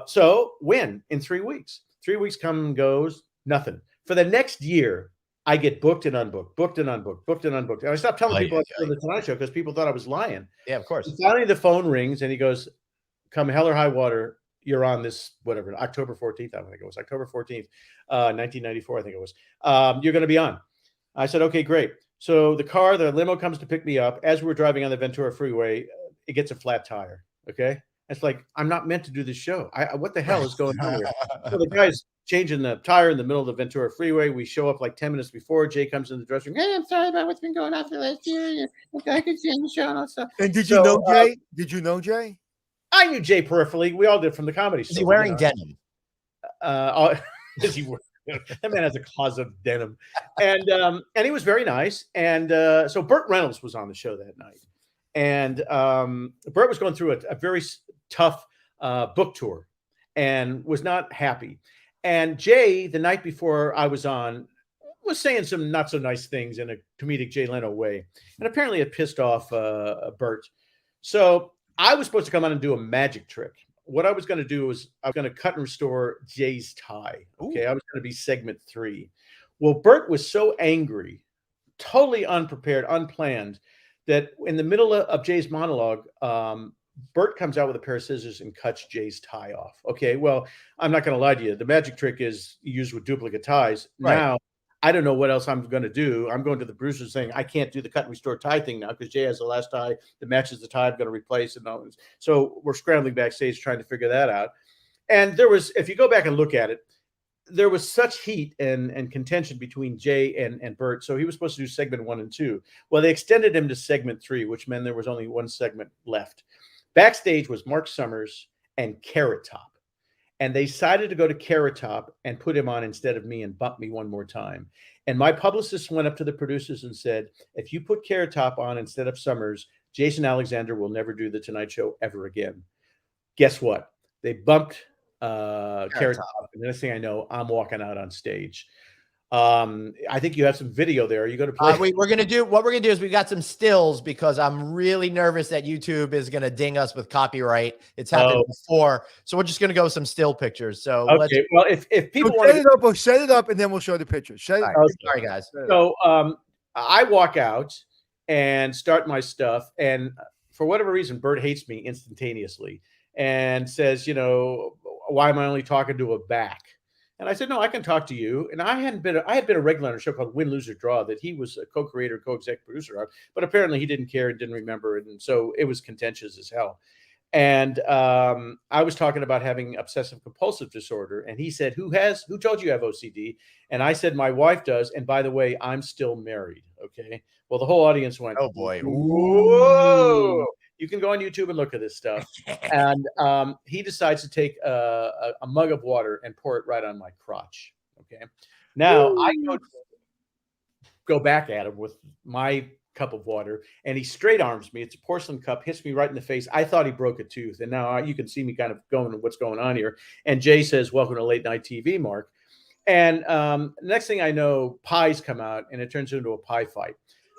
So when? In 3 weeks. 3 weeks come and goes, nothing. For the next year, I get booked and unbooked, booked and unbooked, booked and unbooked. And I stopped telling people I was on the Tonight Show because people thought I was lying. Yeah, of course. And finally, the phone rings and he goes, "Come hell or high water, you're on this, whatever, October 14th, I think it was, October 14th, 1994, I think it was. You're going to be on." I said, "Okay, great." So the limo comes to pick me up. As we're driving on the Ventura Freeway, it gets a flat tire. Okay. It's like, I'm not meant to do this show. What the hell is going on here? So the guy's changing the tire in the middle of the Ventura Freeway. We show up like 10 minutes before. Jay comes in the dressing room. "Hey, I'm sorry about what's been going on for the last year. I could see on the show and all that stuff." And did you know Jay? Did you know Jay? I knew Jay peripherally. We all did from the comedy show. Is he wearing denim? Is he wearing? That man has a closet of denim. And he was very nice. And so Burt Reynolds was on the show that night. And Burt was going through a very tough book tour and was not happy. And Jay, the night before I was on, was saying some not so nice things in a comedic Jay Leno way. And apparently it pissed off Burt. So I was supposed to come on and do a magic trick. What I was going to do was I was going to cut and restore Jay's tie. Okay. Ooh. I was going to be segment 3. Well, Burt was so angry, totally unprepared, unplanned, that in the middle of Jay's monologue, Burt comes out with a pair of scissors and cuts Jay's tie off. Okay, well, I'm not going to lie to you. The magic trick is used with duplicate ties. Right. Now, I don't know what else I'm going to do. I'm going to the producers saying, I can't do the cut and restore tie thing now because Jay has the last tie that matches the tie I'm going to replace. And all. So we're scrambling backstage trying to figure that out. And there was, if you go back and look at it, there was such heat and contention between Jay and Burt. So he was supposed to do segment 1 and 2. Well, they extended him to segment 3, which meant there was only one segment left. Backstage was Marc Summers and Carrot Top. And they decided to go to Carrot Top and put him on instead of me and bump me one more time. And my publicist went up to the producers and said, if you put Carrot Top on instead of Summers, Jason Alexander will never do the Tonight Show ever again. Guess what? They bumped Carrot Top. And the next thing I know, I'm walking out on stage. I think you have some video there. Are you going to play? What we're going to do is we got some stills because I'm really nervous that YouTube is going to ding us with copyright. It's happened before. So we're just going to go with some still pictures. So okay. Well, if people want to set it up and then we'll show the pictures. Sorry, guys. So I walk out and start my stuff. And for whatever reason, Burt hates me instantaneously and says, why am I only talking to a back? And I said, no, I can talk to you. And I had been a regular on a show called Win, Lose, or Draw that he was a co-creator, co-exec producer of, but apparently he didn't care and didn't remember it. And so it was contentious as hell. And I was talking about having obsessive compulsive disorder. And he said, who told you have OCD? And I said, my wife does. And by the way, I'm still married. Okay. Well, the whole audience went, oh boy. Whoa. You can go on YouTube and look at this stuff. And he decides to take a mug of water and pour it right on my crotch. Okay. Now I go back at him with my cup of water and he straight arms me. It's a porcelain cup, hits me right in the face. I thought he broke a tooth. And now you can see me kind of going, what's going on here. And Jay says, welcome to late night TV, Mark. And next thing I know, pies come out and it turns into a pie fight.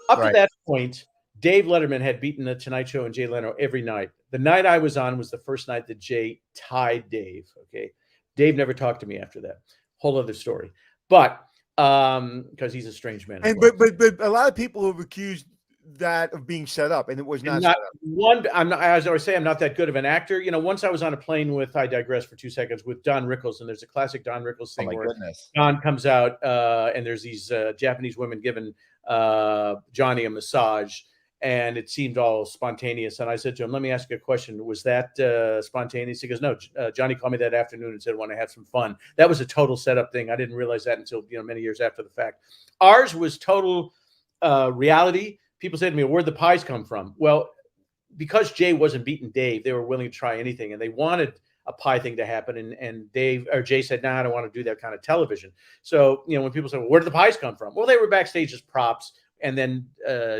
Up to that point, Dave Letterman had beaten the Tonight Show and Jay Leno every night. The night I was on was the first night that Jay tied Dave. Okay. Dave never talked to me after that. Whole other story. But because he's a strange man. And but a lot of people have accused that of being set up, and it was not set up. One. I'm not. As I always say, I'm not that good of an actor. You know, once I was on a plane with, I digress for 2 seconds, with Don Rickles, and there's a classic Don Rickles thing where Don comes out and there's these Japanese women giving Johnny a massage, and it seemed all spontaneous. And I said to him, "Let me ask you a question. Was that spontaneous?" He goes, "No. Johnny called me that afternoon and said, want to have some fun." That was a total setup thing. I didn't realize that until many years after the fact. Ours was total reality. People say to me, "Where'd the pies come from?" Well, because Jay wasn't beating Dave, they were willing to try anything, and they wanted a pie thing to happen. And Jay said, "No, I don't want to do that kind of television." So when people say, "Well, where did the pies come from?" Well, they were backstage as props, and then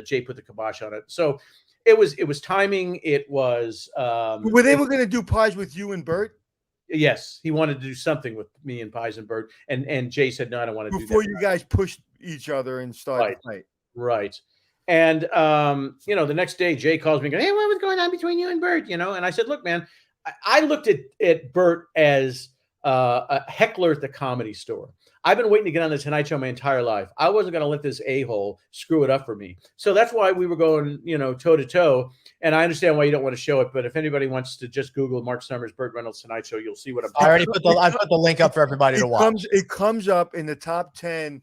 Jay put the kibosh on it. So it was timing. It was. Were they going to do pies with you and Bert? Yes, he wanted to do something with me and Pies and Bert, and Jay said, "No, I don't want to do that." Before you guys pushed each other and started the fight. Right. And, the next day Jay calls me and goes, "Hey, what was going on between you and Bert?" And I said, "Look, man, I looked at Bert as a heckler at the Comedy Store. I've been waiting to get on the Tonight Show my entire life. I wasn't going to let this a-hole screw it up for me. So that's why we were going, toe to toe. And I understand why you don't want to show it, but if anybody wants to just Google Marc Summers, Burt Reynolds Tonight Show, you'll see what I'm I put the link up for everybody to watch. It comes up in the top 10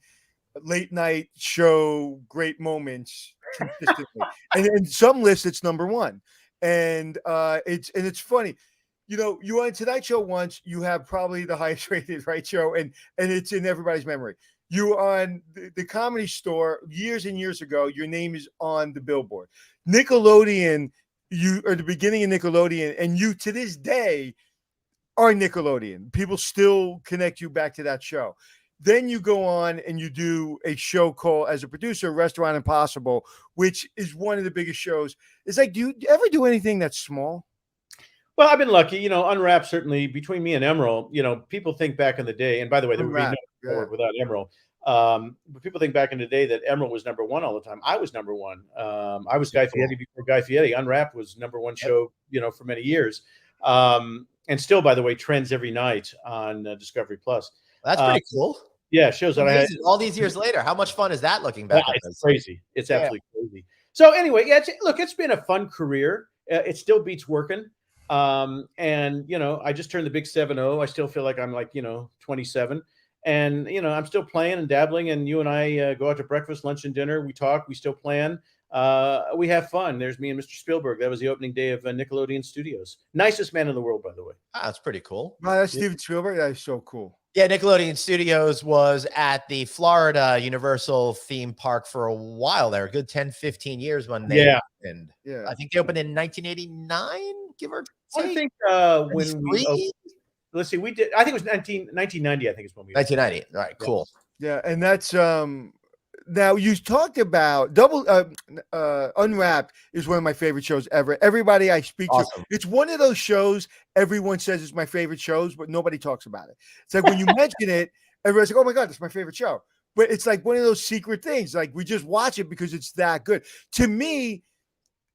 late night show great moments consistently. and in some lists it's number 1. And it's funny. You were on Tonight Show once, you have probably the highest rated show, and it's in everybody's memory. You were on the Comedy Store years and years ago. Your name is on the billboard. Nickelodeon, you are the beginning of Nickelodeon, and you to this day are Nickelodeon. People still connect you back to that show. Then you go on and you do a show called, as a producer, Restaurant Impossible, which is one of the biggest shows. It's like, do you ever do anything that's small? Well, I've been lucky, Unwrapped, certainly between me and Emerald, people think back in the day, and by the way, there would be no forward without Emerald. But people think back in the day that Emerald was number 1 all the time. I was number 1. I was Guy Fieri before Guy Fieri. Unwrapped was number 1 show, for many years. And still, by the way, trends every night on Discovery Plus. That's pretty cool. Yeah, shows that I had all these years later. How much fun is that looking back? It's crazy. It's absolutely crazy. So anyway, it's been a fun career. It still beats working. And I just turned the big 7-0. I still feel like I'm 27, and I'm still playing and dabbling, and you and I go out to breakfast, lunch, and dinner. We talk, we still plan, we have fun. There's me and Mr. Spielberg. That was the opening day of Nickelodeon Studios. Nicest man in the world, by the way. That's pretty cool. Wow, that's Steven Spielberg. That is so cool. Yeah, Nickelodeon Studios was at the Florida Universal theme park for a while there, a good 10, 15 years when they opened. Yeah. I think they opened in 1989, give or take. I think when we opened, let's see, we did, I think it was 1990, I think is when we 1990. All right, cool. Yeah, and that's now you talked about Unwrapped is one of my favorite shows ever. Everybody I speak to, it's one of those shows everyone says it's my favorite shows, but nobody talks about it. It's like when you mention it, everyone's like, "Oh my God, that's my favorite show." But it's like one of those secret things. Like we just watch it because it's that good. To me,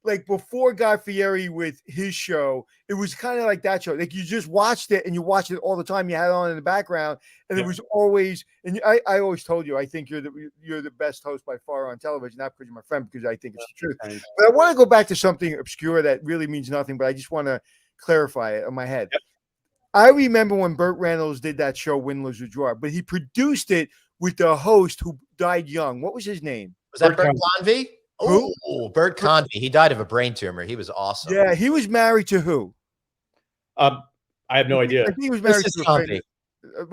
like before Guy Fieri with his show, it was kind of like that show. Like you just watched it and you watched it all the time. You had it on in the background, and it was always. And I always told you, I think you're the best host by far on television. Not because you're my friend, because I think it's the truth. But I want to go back to something obscure that really means nothing, but I just want to clarify it in my head. Yep. I remember when Burt Reynolds did that show, Win, Lose, or Draw, but he produced it with the host who died young. What was his name? Was that Bert Convy? Oh, Bert Convy. He died of a brain tumor. He was awesome. Yeah, he was married to who? I have no idea. I think he was married to Convy.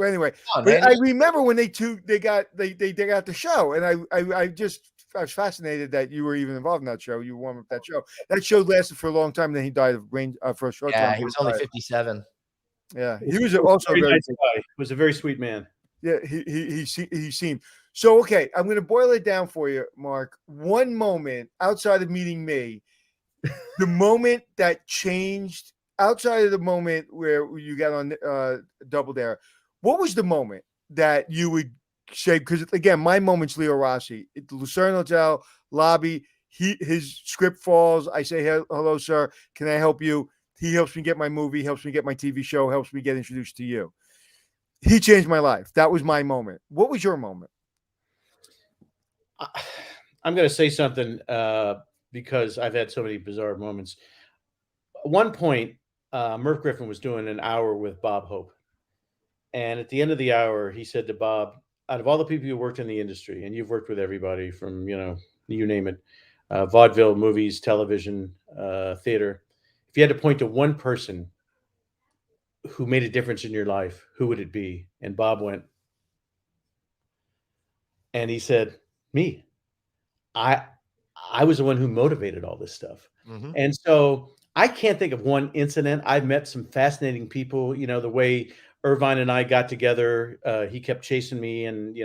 Anyway, I remember when they got the show, and I was fascinated that you were even involved in that show. You warmed up that show. That show lasted for a long time. Then he died of brain for a short time. Yeah, he was only 57. Yeah, he was also very nice guy. He was a very sweet man. Yeah, he seemed. So, okay, I'm going to boil it down for you, Mark. One moment outside of meeting me, the moment that changed, outside of the moment where you got on Double Dare, what was the moment that you would say, because, again, my moment's Leo Rossi. At the Lucerne Hotel lobby, his script falls. I say, hello, sir. Can I help you? He helps me get my movie, helps me get my TV show, helps me get introduced to you. He changed my life. That was my moment. What was your moment? I'm going to say something because I've had so many bizarre moments. At one point, Merv Griffin was doing an hour with Bob Hope. And at the end of the hour, he said to Bob, out of all the people who worked in the industry, and you've worked with everybody from, you name it, vaudeville, movies, television, theater, if you had to point to one person who made a difference in your life, who would it be? And Bob went, and he said, me. I was the one who motivated all this stuff. Mhm. And so I can't think of one incident. I've met some fascinating people, the way Irvine and I got together, he kept chasing me and,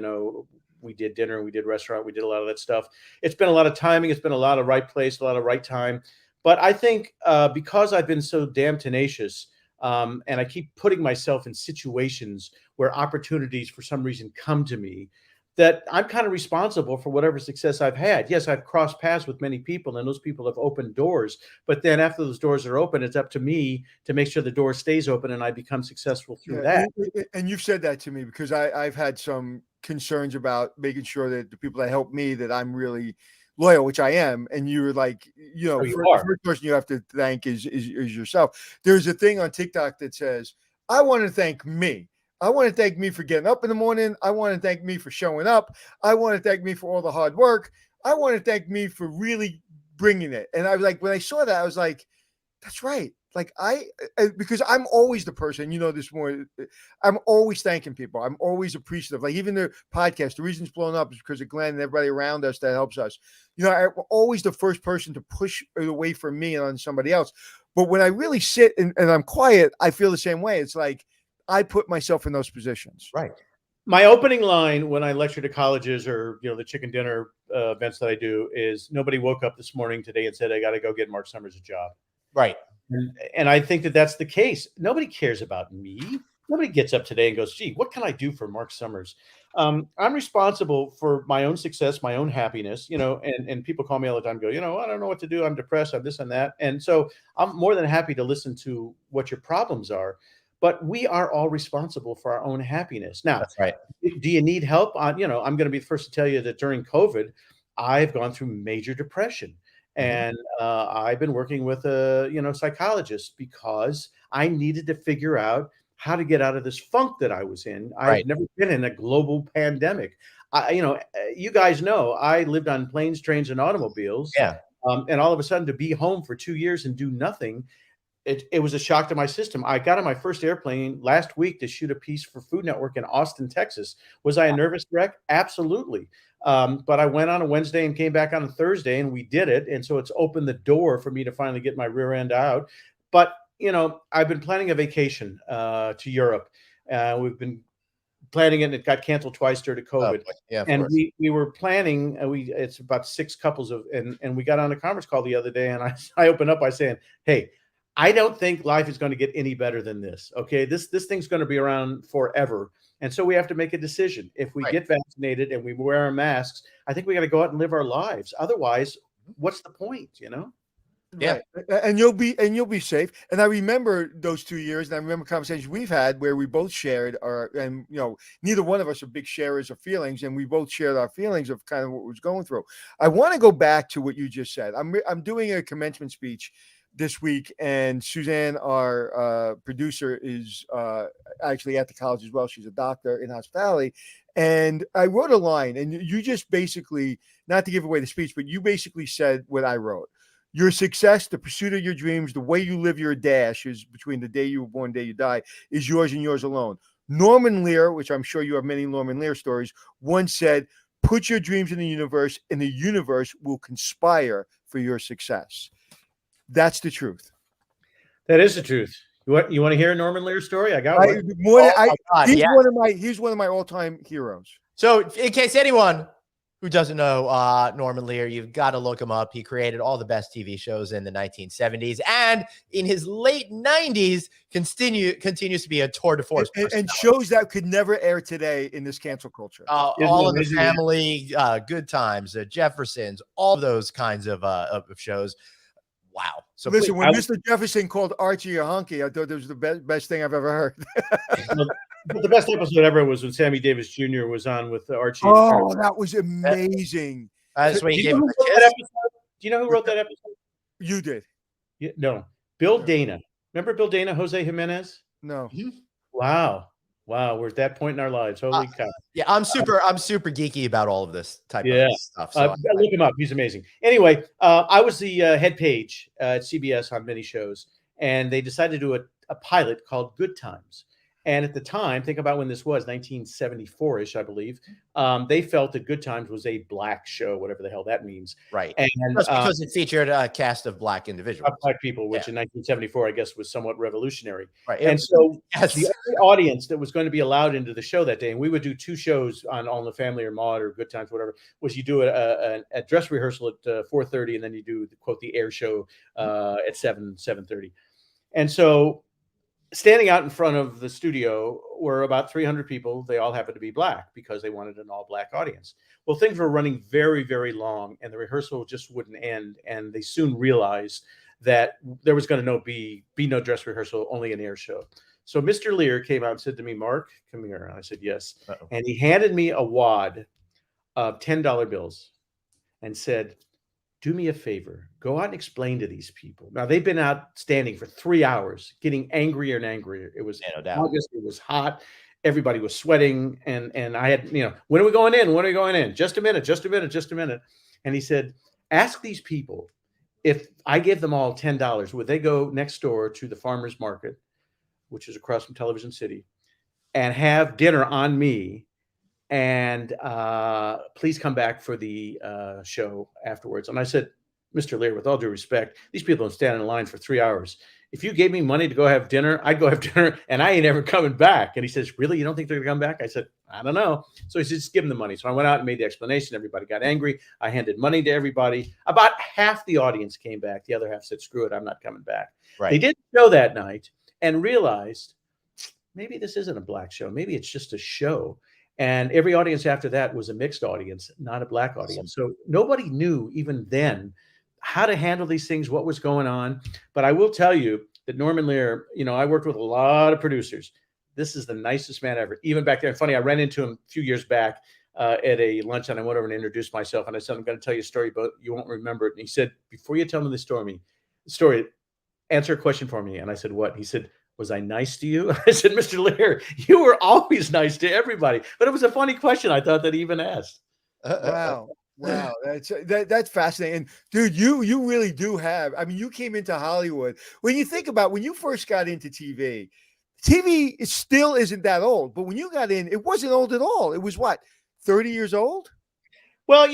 we did dinner, we did restaurant, we did a lot of that stuff. It's been a lot of timing. It's been a lot of right place, a lot of right time. But I think because I've been so damn tenacious and I keep putting myself in situations where opportunities for some reason come to me, that I'm kind of responsible for whatever success I've had. Yes, I've crossed paths with many people and those people have opened doors, but then after those doors are open, it's up to me to make sure the door stays open and I become successful through that. And you've said that to me because I've had some concerns about making sure that the people that help me, that I'm really loyal, which I am. And you were like, the first person you have to thank is yourself. There's a thing on TikTok that says, I want to thank me. I want to thank me for getting up in the morning. I want to thank me for showing up. I want to thank me for all the hard work. I want to thank me for really bringing it. And I was like, when I saw that, I was like, that's right. Like because I'm always the person, this more, I'm always thanking people. I'm always appreciative. Like even the podcast, the reason it's blown up is because of Glenn and everybody around us that helps us. I'm always the first person to push it away from me and on somebody else. But when I really sit and I'm quiet, I feel the same way. It's like, I put myself in those positions. Right. My opening line when I lecture to colleges or, the chicken dinner events that I do is nobody woke up this morning today and said, I got to go get Marc Summers a job. Right. And I think that that's the case. Nobody cares about me. Nobody gets up today and goes, gee, what can I do for Marc Summers? I'm responsible for my own success, my own happiness, and people call me all the time and go, I don't know what to do. I'm depressed. I'm this and that. And so I'm more than happy to listen to what your problems are. But we are all responsible for our own happiness. Now, that's right. Do you need help? I'm going to be the first to tell you that during COVID, I've gone through major depression. And I've been working with a psychologist because I needed to figure out how to get out of this funk that I was in. I've never been in a global pandemic. You guys know I lived on planes, trains, and automobiles. Yeah. And all of a sudden to be home for 2 years and do nothing, it was a shock to my system. I got on my first airplane last week to shoot a piece for Food Network in Austin, Texas. Was I a nervous wreck? Absolutely. But I went on a Wednesday and came back on a Thursday and we did it. And so it's opened the door for me to finally get my rear end out. But, I've been planning a vacation to Europe. We've been planning it and it got canceled twice due to COVID. And we were planning, it's about 6 couples and we got on a conference call the other day and I opened up by saying, hey, I don't think life is going to get any better than this. Okay. This thing's going to be around forever. And so we have to make a decision. If we get vaccinated and we wear our masks, I think we got to go out and live our lives. Otherwise, what's the point, Yeah. Right. And you'll be safe. And I remember those 2 years and I remember conversations we've had where we both shared neither one of us are big sharers of feelings and we both shared our feelings of kind of what was going through. I want to go back to what you just said. I'm doing a commencement speech this week, and Suzanne, our producer, is actually at the college as well. She's a doctor in hospitality, and I wrote a line, and you just basically, not to give away the speech, but you basically said what I wrote. Your success, the pursuit of your dreams, the way you live your dash is between the day you were born and the day you die, is yours and yours alone. Norman Lear, which I'm sure you have many Norman Lear stories, once said, put your dreams in the universe, and the universe will conspire for your success. That's the truth. That is the truth. You want to hear a Norman Lear story? I got one. He's one of my all-time heroes. So in case anyone who doesn't know Norman Lear, you've got to look him up. He created all the best TV shows in the 1970s, and in his late 90s, continues to be a tour de force. And shows that could never air today in this cancel culture. All of the Family, Good Times, Jeffersons, all those kinds of shows. Wow. So listen, when Mr. Jefferson called Archie a honky, I thought it was the best thing I've ever heard. The best episode ever was when Sammy Davis Jr. was on with Archie. Oh, that was amazing. That's when he Do gave him a kiss. you know who wrote that episode? You did. No. Bill Dana. Remember Bill Dana, Jose Jimenez? No. Wow. We're at that point in our lives. Holy cow. Yeah, I'm super geeky about all of this type of stuff. So look him up. He's amazing. Anyway, I was the head page at CBS on many shows, and they decided to do a pilot called Good Times. And at the time, think about when this was, 1974-ish, I believe. They felt that Good Times was a black show, whatever the hell that means. Right. And just because it featured a cast of black individuals. Black people, which in 1974, I guess, was somewhat revolutionary. Right. And so the only audience that was going to be allowed into the show that day, and we would do 2 shows on All in the Family or Maude or Good Times, whatever, was you do a dress rehearsal at 4:30, and then you do, quote, the air show at 7:30. And so standing out in front of the studio were about 300 people. They all happened to be black because they wanted an all-black audience. Well, things were running very, very long, and the rehearsal just wouldn't end. And they soon realized that there was going to be no dress rehearsal, only an air show. So Mr. Lear came out and said to me, "Mark, come here." And I said, "Yes." Uh-oh. And he handed me a wad of $10 bills and said, "Do me a favor, go out and explain to these people." Now, they've been out standing for 3 hours, getting angrier and angrier. It was August, it was hot. Everybody was sweating. And I had, when are we going in? When are we going in? Just a minute. And he said, "Ask these people, if I give them all $10, would they go next door to the farmer's market, which is across from Television City, and have dinner on me? And please come back for the show afterwards." And I said, "Mr. Lear, with all due respect, these people don't stand in line for 3 hours. If you gave me money to go have dinner, I'd go have dinner, and I ain't ever coming back." And he says, "Really? You don't think they're going to come back?" I said, "I don't know." So he said, "Just give them the money." So I went out and made the explanation. Everybody got angry. I handed money to everybody. About half the audience came back. The other half said, "Screw it, I'm not coming back." Right. They did the show that night and realized maybe this isn't a black show. Maybe it's just a show. And every audience after that was a mixed audience, not a black audience. So nobody knew even then how to handle these things, what was going on. But I will tell you that Norman Lear, I worked with a lot of producers. This is the nicest man ever, even back there. And funny, I ran into him a few years back at a lunch, and I went over and introduced myself. And I said, "I'm going to tell you a story, but you won't remember it." And he said, "Before you tell me the story, answer a question for me." And I said, "What?" He said, "Was I nice to you?" I said, "Mr. Lear, you were always nice to everybody." But it was a funny question. I thought that he even asked. Wow. That's fascinating. And dude, you really do have, you came into Hollywood. When you think about when you first got into TV it still isn't that old, but when you got in, it wasn't old at all. It was what, 30 years old? Well,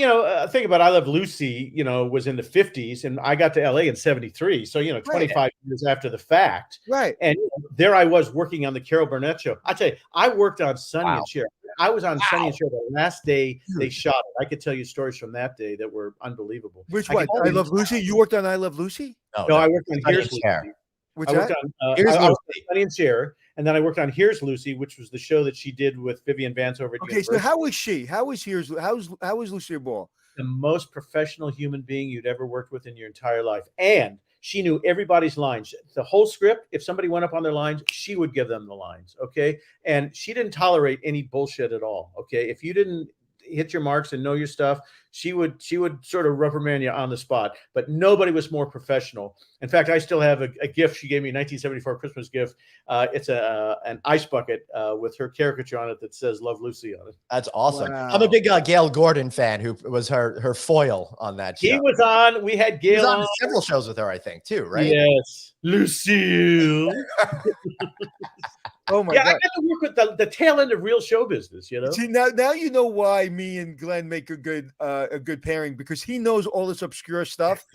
think about I Love Lucy, was in the 50s, and I got to LA in 73. So, 25 years after the fact. Right. And there I was working on the Carol Burnett show. I tell you, I worked on Sonny and Cher. I was on Sonny and Cher the last day they shot it. I could tell you stories from that day that were unbelievable. Which one? I Love Lucy? You worked on I Love Lucy? No, I worked on Here's Lucy. Which I worked on Sonny and Cher, and then I worked on Here's Lucy, which was the show that she did with Vivian Vance over at Universal. So how was she? How was Lucille Ball? The most professional human being you'd ever worked with in your entire life. And she knew everybody's lines. The whole script, if somebody went up on their lines, she would give them the lines, okay? And she didn't tolerate any bullshit at all, okay? If you didn't hit your marks and know your stuff, she would sort of reprimand you on the spot. But nobody was more professional. In fact, I still have a gift she gave me, a 1974 Christmas gift. It's an ice bucket with her caricature on it that says "Love Lucy" on it. That's awesome. Wow. I'm a big Gail Gordon fan, who was her foil on that show. He was on. We had Gail on several shows with her, I think, too, right? Yes. Lucille. Oh my Yeah, I God. got to work with the tail end of real show business, you know? See, now you know why me and Glenn make a good pairing, because he knows all this obscure stuff.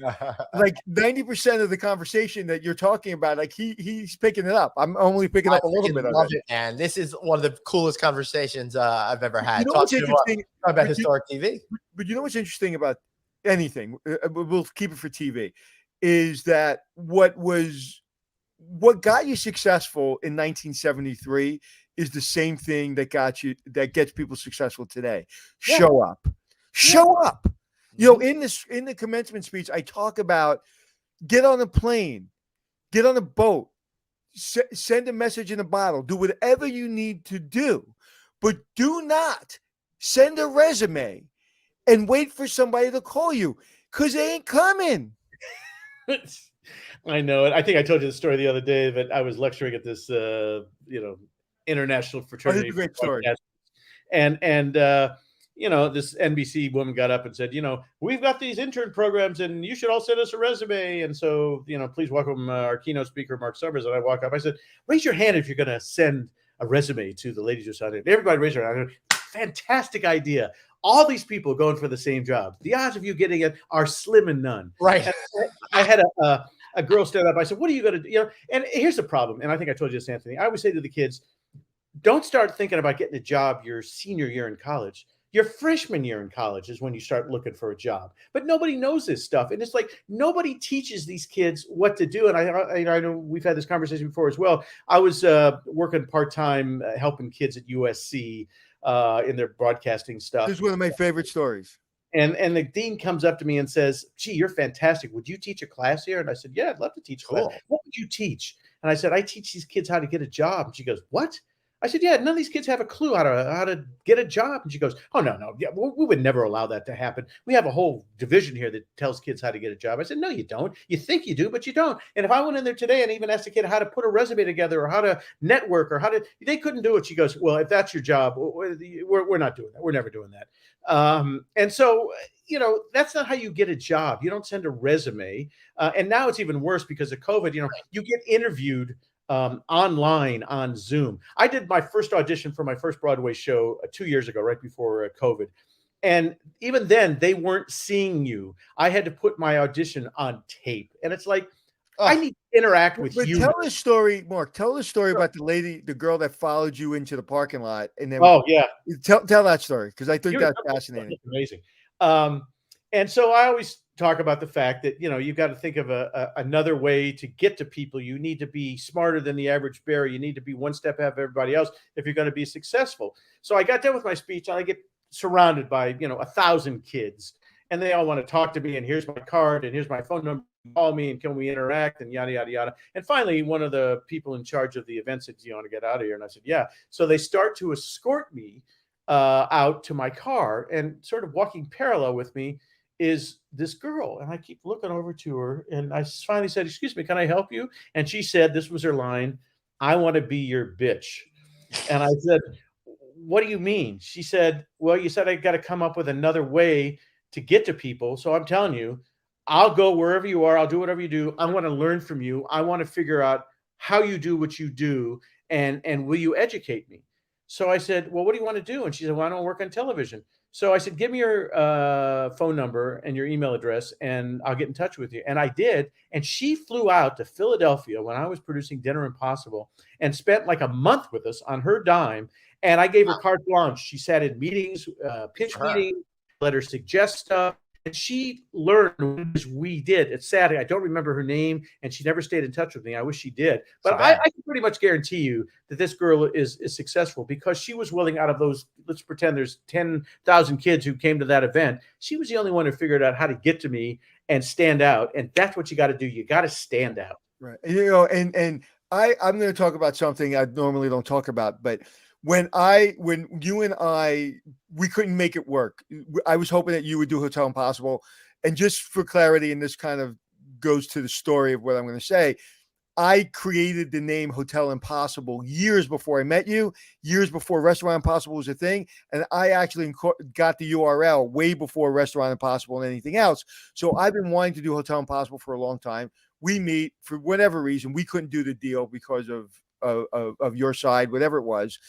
Like 90% of the conversation that you're talking about, like he's picking it up. I'm only picking up a little bit of love it. it, man. This is one of the coolest conversations I've ever had. You know what's interesting About historic TV. But you know what's interesting about anything? We'll keep it for TV. Is that what got you successful in 1973 is the same thing that gets people successful today. Yeah. Show up. You know, in the commencement speech, I talk about get on a plane, get on a boat, send a message in a bottle, do whatever you need to do, but do not send a resume and wait for somebody to call you, because they ain't coming. I know it. I think I told you the story the other day that I was lecturing at this, international fraternity. Oh, great story. And this NBC woman got up and said, we've got these intern programs and you should all send us a resume. And so, please welcome our keynote speaker, Marc Summers. And I walk up, I said, raise your hand if you're going to send a resume to the ladies who signed it. Everybody raised their hand. Fantastic idea. All these people going for the same job. The odds of you getting it are slim and none. Right. And I had a girl stand up. I said, what are you going to do? And here's the problem. And I think I told you this, Anthony. I always say to the kids, don't start thinking about getting a job your senior year in college. Your freshman year in college is when you start looking for a job. But nobody knows this stuff. And it's like nobody teaches these kids what to do. And I know we've had this conversation before as well. I was working part-time helping kids at USC in their broadcasting stuff. This is one of my favorite stories. And the dean comes up to me and says, gee, you're fantastic. Would you teach a class here? And I said, yeah, I'd love to teach a class. What would you teach? And I said, I teach these kids how to get a job. And she goes, what? I said, yeah, none of these kids have a clue how to get a job. And she goes, oh, no. Yeah, we would never allow that to happen. We have a whole division here that tells kids how to get a job. I said, no, you don't. You think you do, but you don't. And if I went in there today and even asked a kid how to put a resume together or how to network or they couldn't do it. She goes, well, if that's your job, we're not doing that. We're never doing that. And so, that's not how you get a job. You don't send a resume. And now it's even worse because of COVID. You get interviewed online on Zoom. I did my first audition for my first Broadway show 2 years ago, right before COVID. And even then they weren't seeing you. I had to put my audition on tape. And it's like, I need to interact with you. Tell the story, Mark. Tell the story about the girl that followed you into the parking lot. And then tell that story, because I think that's fascinating. Amazing. And so I always talk about the fact that, you've got to think of another way to get to people. You need to be smarter than the average bear. You need to be one step ahead of everybody else if you're going to be successful. So I got done with my speech and I get surrounded by, 1,000 kids, and they all want to talk to me. And here's my card and here's my phone number. Call me and can we interact and yada, yada, yada. And finally, one of the people in charge of the event said, do you want to get out of here? And I said, yeah. So they start to escort me out to my car, and sort of walking parallel with me is this girl. And I keep looking over to her, and I finally said, excuse me, can I help you? And she said, this was her line, I want to be your bitch. And I said, what do you mean? She said, well, you said I got to come up with another way to get to people. So I'm telling you, I'll go wherever you are. I'll do whatever you do. I want to learn from you. I want to figure out how you do what you do. And will you educate me? So I said, well, what do you want to do? And she said, well, I don't work on television. So I said, give me your phone number and your email address, and I'll get in touch with you. And I did. And she flew out to Philadelphia when I was producing Dinner Impossible and spent like a month with us on her dime. And I gave her carte blanche. She sat in meetings, pitch meetings, let her suggest stuff. And she learned as we did. It's sad. I don't remember her name, and she never stayed in touch with me. I wish she did. But I can pretty much guarantee you that this girl is successful because she was willing, out of those, let's pretend there's 10,000 kids who came to that event. She was the only one who figured out how to get to me and stand out. And that's what you got to do. You got to stand out. Right. And I'm going to talk about something I normally don't talk about, but when you and I, we couldn't make it work. I was hoping that you would do Hotel Impossible. And just for clarity, and this kind of goes to the story of what I'm going to say, I created the name Hotel Impossible years before I met you, years before Restaurant Impossible was a thing. And I actually got the URL way before Restaurant Impossible and anything else. So I've been wanting to do Hotel Impossible for a long time. we meet for whatever reason. We couldn't do the deal because of your side, whatever it was.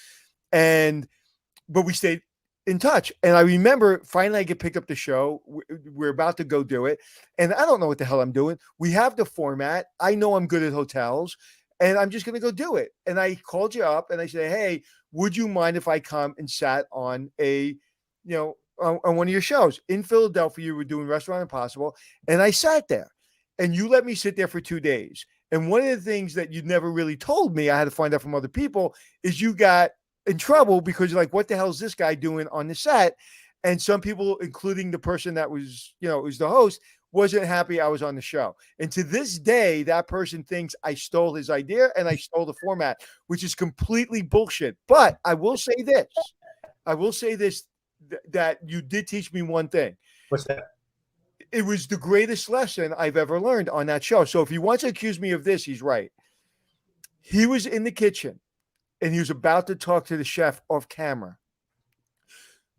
But we stayed in touch. And I remember finally I get picked up the show. We're about to go do it. And I don't know what the hell I'm doing. We have the format. I know I'm good at hotels and I'm just going to go do it. And I called you up and I said, hey, would you mind if I come and sat on on one of your shows in Philadelphia? You were doing Restaurant Impossible. And I sat there and you let me sit there for 2 days. And one of the things that you never really told me, I had to find out from other people, is you got in trouble because you're like, what the hell is this guy doing on the set? And some people, including the person that was, was the host, wasn't happy I was on the show. And to this day, that person thinks I stole his idea and I stole the format, which is completely bullshit. But I will say this. That you did teach me one thing. What's that? It was the greatest lesson I've ever learned on that show. So if he wants to accuse me of this, he's right. He was in the kitchen and he was about to talk to the chef off camera.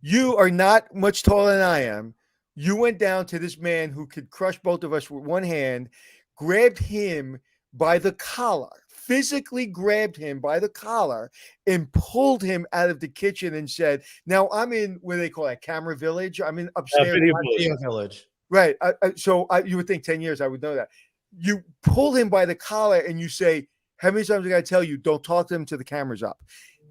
You are not much taller than I am. You went down to this man who could crush both of us with one hand, grabbed him by the collar, physically grabbed him by the collar and pulled him out of the kitchen and said, now I'm in, what do they call that, camera village? I'm in upstairs. Video village. Right. So you would think 10 years I would know that. You pull him by the collar and you say, how many times I got to tell you, don't talk to him till the camera's up.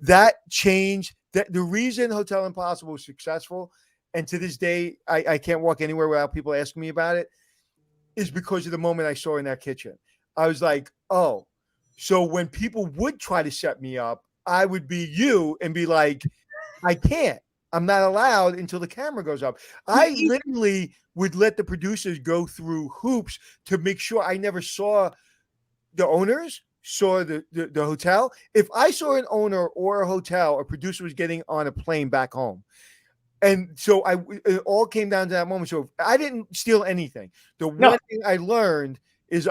That changed. That the reason Hotel Impossible was successful, and to this day, I can't walk anywhere without people asking me about it, is because of the moment I saw in that kitchen. I was like, oh, so when people would try to set me up, I would be you and be like, I can't. I'm not allowed until the camera goes up. I literally would let the producers go through hoops to make sure I never saw the owners, saw the hotel. If I saw an owner or a hotel, a producer was getting on a plane back home. And so it all came down to that moment. So I didn't steal anything. The one thing I learned is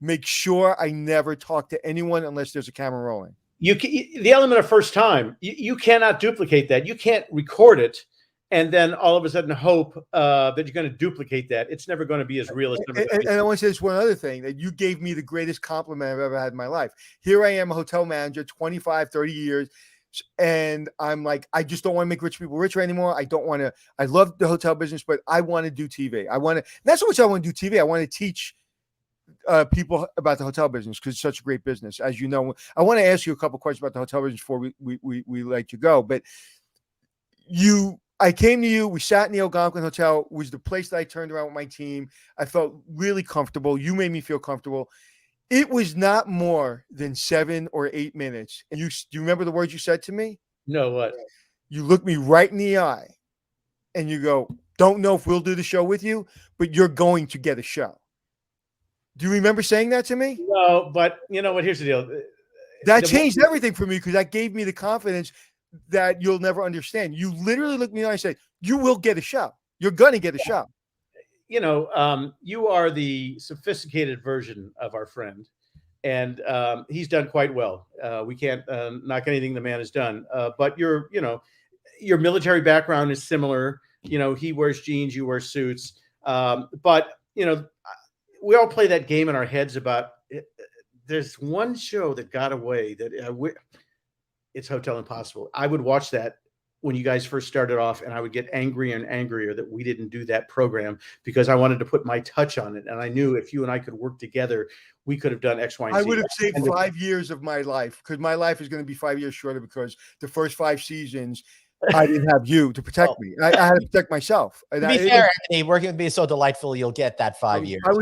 make sure I never talk to anyone unless there's a camera rolling. The element of first time, you cannot duplicate that. You can't record it and then all of a sudden hope that you're going to duplicate that. It's never going to be as real as. And I want to say this one other thing, that you gave me the greatest compliment I've ever had in my life. Here I am, a hotel manager, 25, 30 years. And I'm like, I just don't want to make rich people richer anymore. I love the hotel business, but I want to do TV. That's what I want to do TV. I want to teach people about the hotel business because it's such a great business. As you know, I want to ask you a couple questions about the hotel business before we let you go. But I came to you. We sat in the Algonquin Hotel. It was the place that I turned around with my team. I felt really comfortable. You made me feel comfortable. It was not more than 7 or 8 minutes. And do you remember the words you said to me? No, what? You looked me right in the eye and you go, don't know if we'll do the show with you, but you're going to get a show. Do you remember saying that to me? No, but you know what? Here's the deal. That changed everything for me because that gave me the confidence that you'll never understand. You literally looked me in the eye and said, you will get a show. You're going to get a show. You know, you are the sophisticated version of our friend, and he's done quite well. We can't knock anything the man has done, but your military background is similar. You know, he wears jeans, you wear suits, but we all play that game in our heads about there's one show that got away that it's Hotel Impossible. I would watch that when you guys first started off, and I would get angrier and angrier that we didn't do that program because I wanted to put my touch on it. And I knew if you and I could work together, we could have done X, Y, and Z. I would have saved 5 years of my life because my life is going to be 5 years shorter because the first 5 seasons, I didn't have you to protect me. I had to protect myself. To be fair, Anthony, working with me is so delightful. You'll get that 5 years. I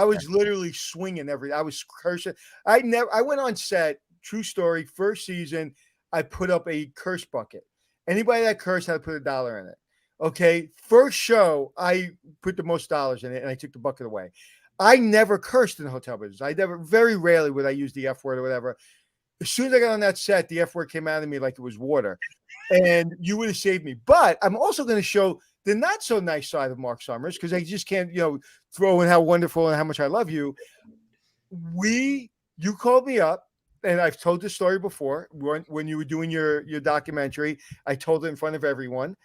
was literally swinging I was cursing. I went on set. True story. First season, I put up a curse bucket. Anybody that cursed had to put $1 in it. Okay. First show, I put the most dollars in it and I took the bucket away. I never cursed in the hotel business. Very rarely would I use the F word or whatever. As soon as I got on that set, the F word came out of me like it was water. And you would have saved me. But I'm also going to show the not so nice side of Marc Summers because I just can't, throw in how wonderful and how much I love you. You called me up. And I've told this story before when you were doing your documentary. I told it in front of everyone.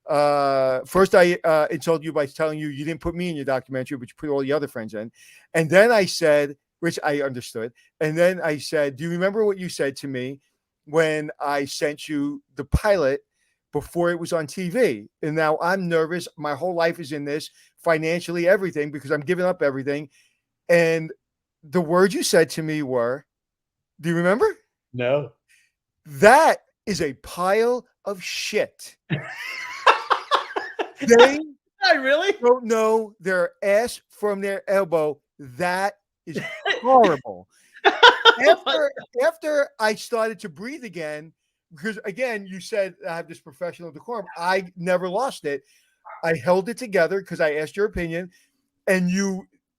First I insulted you by telling you didn't put me in your documentary, but you put all the other friends in. And then I said, which I understood. And then I said, do you remember what you said to me when I sent you the pilot before it was on TV? And now I'm nervous. My whole life is in this, financially, everything, because I'm giving up everything. And the words you said to me were, do you remember? No. That is a pile of shit. They I really don't know their ass from their elbow. That is horrible. After I started to breathe again, because again, you said I have this professional decorum. I never lost it. I held it together because I asked your opinion, and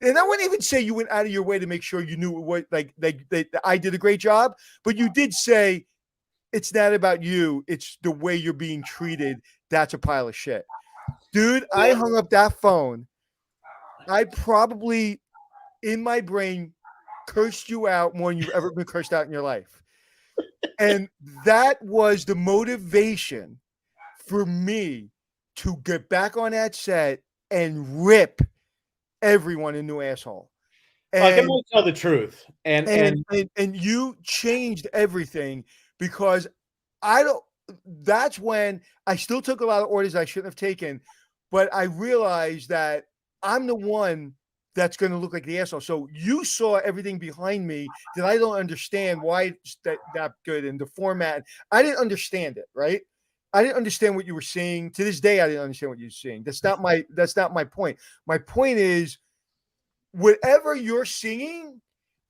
I wouldn't even say you went out of your way to make sure you knew what I did a great job, but you did say it's not about you, it's the way you're being treated. That's a pile of shit. Dude, I hung up that phone. I probably, in my brain, cursed you out more than you've ever been cursed out in your life. And that was the motivation for me to get back on that set and rip everyone a new asshole. I can only tell the truth. And you changed everything, because that's when I still took a lot of orders I shouldn't have taken, but I realized that I'm the one that's going to look like the asshole. So you saw everything behind me that I don't understand why it's that good, and the format. I didn't understand it, right? I didn't understand what you were saying. To this day, I didn't understand what you were saying. That's not my point. My point is, whatever you're singing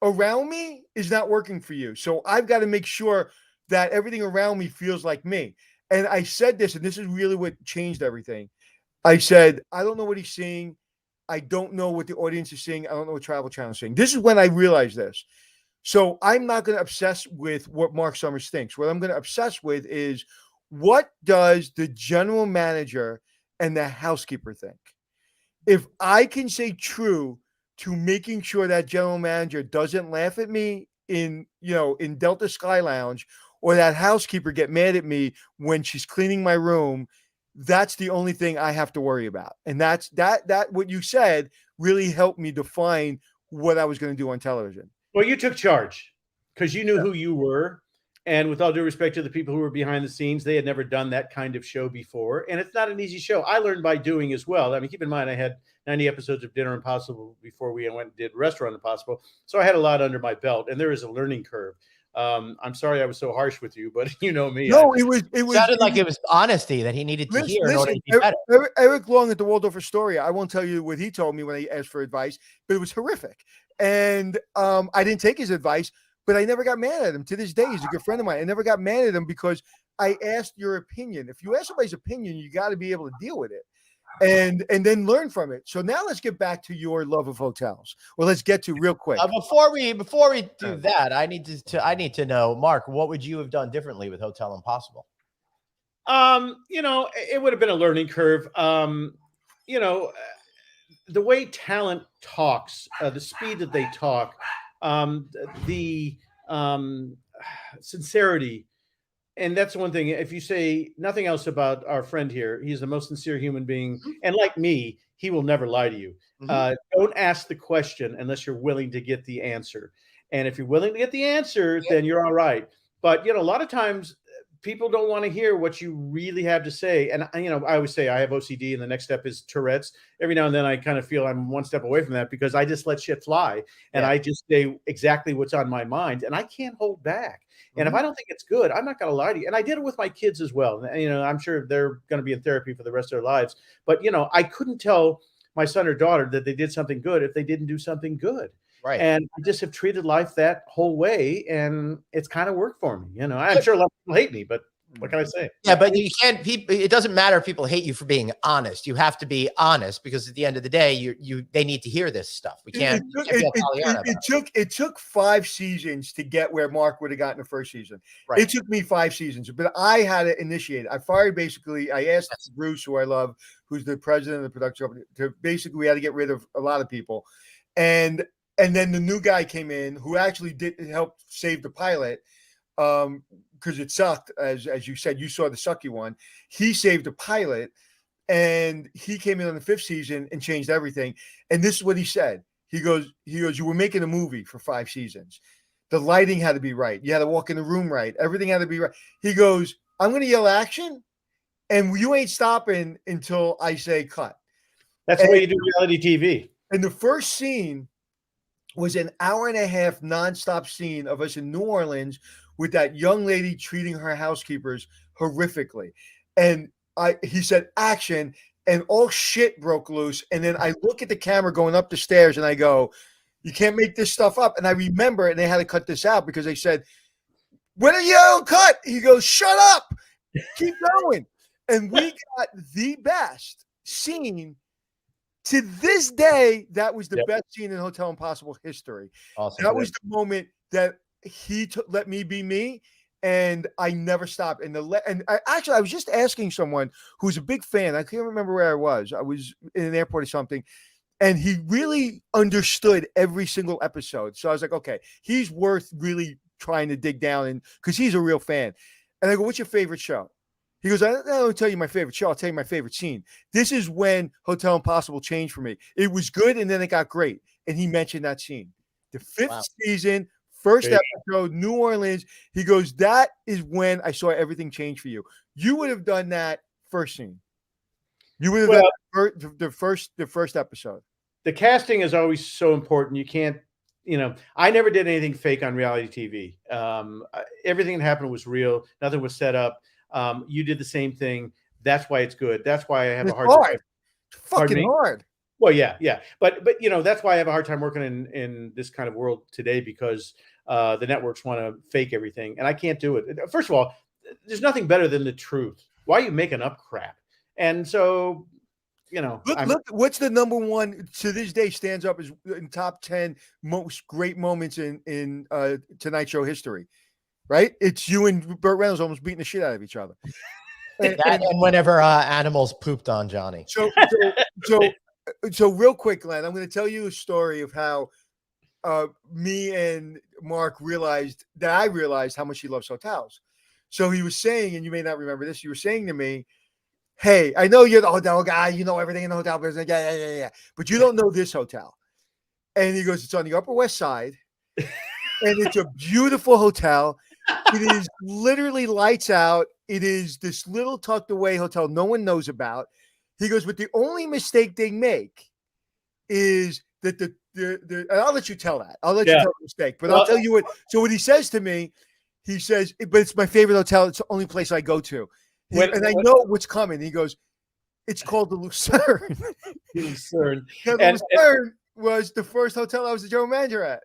around me is not working for you. So I've got to make sure that everything around me feels like me. And I said this, and this is really what changed everything. I said, I don't know what he's seeing. I don't know what the audience is seeing. I don't know what Travel Channel is seeing. This is when I realized this. So I'm not going to obsess with what Marc Summers thinks. What I'm going to obsess with is, what does the general manager and the housekeeper think? If I can say true to making sure that general manager doesn't laugh at me in Delta Sky Lounge, or that housekeeper get mad at me when she's cleaning my room, that's the only thing I have to worry about. And that what you said really helped me define what I was going to do on television. Well, you took charge because you knew who you were. And with all due respect to the people who were behind the scenes, they had never done that kind of show before. And it's not an easy show. I learned by doing as well. I mean, keep in mind, I had 90 episodes of Dinner Impossible before we went and did Restaurant Impossible. So I had a lot under my belt, and there is a learning curve. I'm sorry I was so harsh with you, but you know me. No, it was sounded like it was honesty that he needed to hear in order to be better. Eric Long at the Waldorf Astoria, I won't tell you what he told me when I asked for advice, but it was horrific. And I didn't take his advice, but I never got mad at him. To this day, he's a good friend of mine. I never got mad at him because I asked your opinion. If you ask somebody's opinion, you got to be able to deal with it and then learn from it. So now let's get back to your love of hotels. Well, let's get to real quick. Before we do that, I need to know, Mark, what would you have done differently with Hotel Impossible? It would have been a learning curve. The way talent talks, the speed that they talk, the sincerity. And that's one thing. If you say nothing else about our friend here, he's the most sincere human being. And like me, he will never lie to you. Don't ask the question unless you're willing to get the answer. And if you're willing to get the answer, then you're all right. But, a lot of times people don't want to hear what you really have to say. And, I always say I have OCD and the next step is Tourette's. Every now and then I kind of feel I'm one step away from that because I just let shit fly. And I just say exactly what's on my mind. And I can't hold back. And if I don't think it's good, I'm not going to lie to you. And I did it with my kids as well. And, I'm sure they're going to be in therapy for the rest of their lives. But, I couldn't tell my son or daughter that they did something good if they didn't do something good. Right. And I just have treated life that whole way. And it's kind of worked for me. I'm sure a lot of people hate me, but what can I say? Yeah, but you can't. It doesn't matter if people hate you for being honest. You have to be honest because at the end of the day, they need to hear this stuff. We can't. It took 5 seasons to get where Mark would have gotten the first season. Right. It took me 5 seasons, but I had to initiate it. I asked Bruce, who I love, who's the president of the production company, we had to get rid of a lot of people, and then the new guy came in who actually did help save the pilot. because it sucked, as you said, you saw the sucky one. He saved a pilot, and he came in on the 5th season and changed everything. And this is what he said. He goes, you were making a movie for 5 seasons. The lighting had to be right. You had to walk in the room right. Everything had to be right. He goes, I'm going to yell action, and you ain't stopping until I say cut. That's the way you do reality TV. And the first scene was an hour and a half nonstop scene of us in New Orleans with that young lady treating her housekeepers horrifically. And he said action, and all shit broke loose. And then I look at the camera going up the stairs, and I go, you can't make this stuff up. And I remember, and they had to cut this out because they said, when are you cut? He goes, shut up, keep going. And we got the best scene. To this day, that was the best scene in Hotel Impossible history. Awesome. That was the moment that he let me be me, and I never stopped. And I was just asking someone who's a big fan. I can't remember where I was. I was in an airport or something, and he really understood every single episode. So I was like, okay, he's worth really trying to dig down, and because he's a real fan. And I go, what's your favorite show? He goes, I don't tell you my favorite show. I'll tell you my favorite scene. This is when Hotel Impossible changed for me. It was good, and then it got great. And he mentioned that scene. The 5th season, first episode, New Orleans. He goes, that is when I saw everything change for you. You would have done that first scene. You would have done the first episode. The casting is always so important. You can't, I never did anything fake on reality TV. Everything that happened was real. Nothing was set up. You did the same thing. That's why it's good. That's why I have a hard time. Fucking hard. Well, yeah. But that's why I have a hard time working in this kind of world today, because the networks want to fake everything, and I can't do it. First of all, there's nothing better than the truth. Why are you making up crap? And so, look, what's the number one to this day stands up as in top 10 most great moments in Tonight Show history. Right? It's you and Burt Reynolds almost beating the shit out of each other. And whenever animals pooped on Johnny. So real quick, Glenn, I'm going to tell you a story of how me and Mark realized how much he loves hotels. So he was saying, and you may not remember this, you were saying to me, hey, I know you're the hotel guy. You know everything in the hotel business. Yeah. But you don't know this hotel. And he goes, it's on the Upper West Side. And it's a beautiful hotel. It is literally lights out. It is this little tucked away hotel no one knows about. He goes, but the only mistake they make is that and I'll let you tell that. I'll let you tell the mistake, but I'll tell you what. So what he says to me, he says, but it's my favorite hotel. It's the only place I go to. And I know what's coming. He goes, it's called the Lucerne. Lucerne. Lucerne was the first hotel I was the general manager at.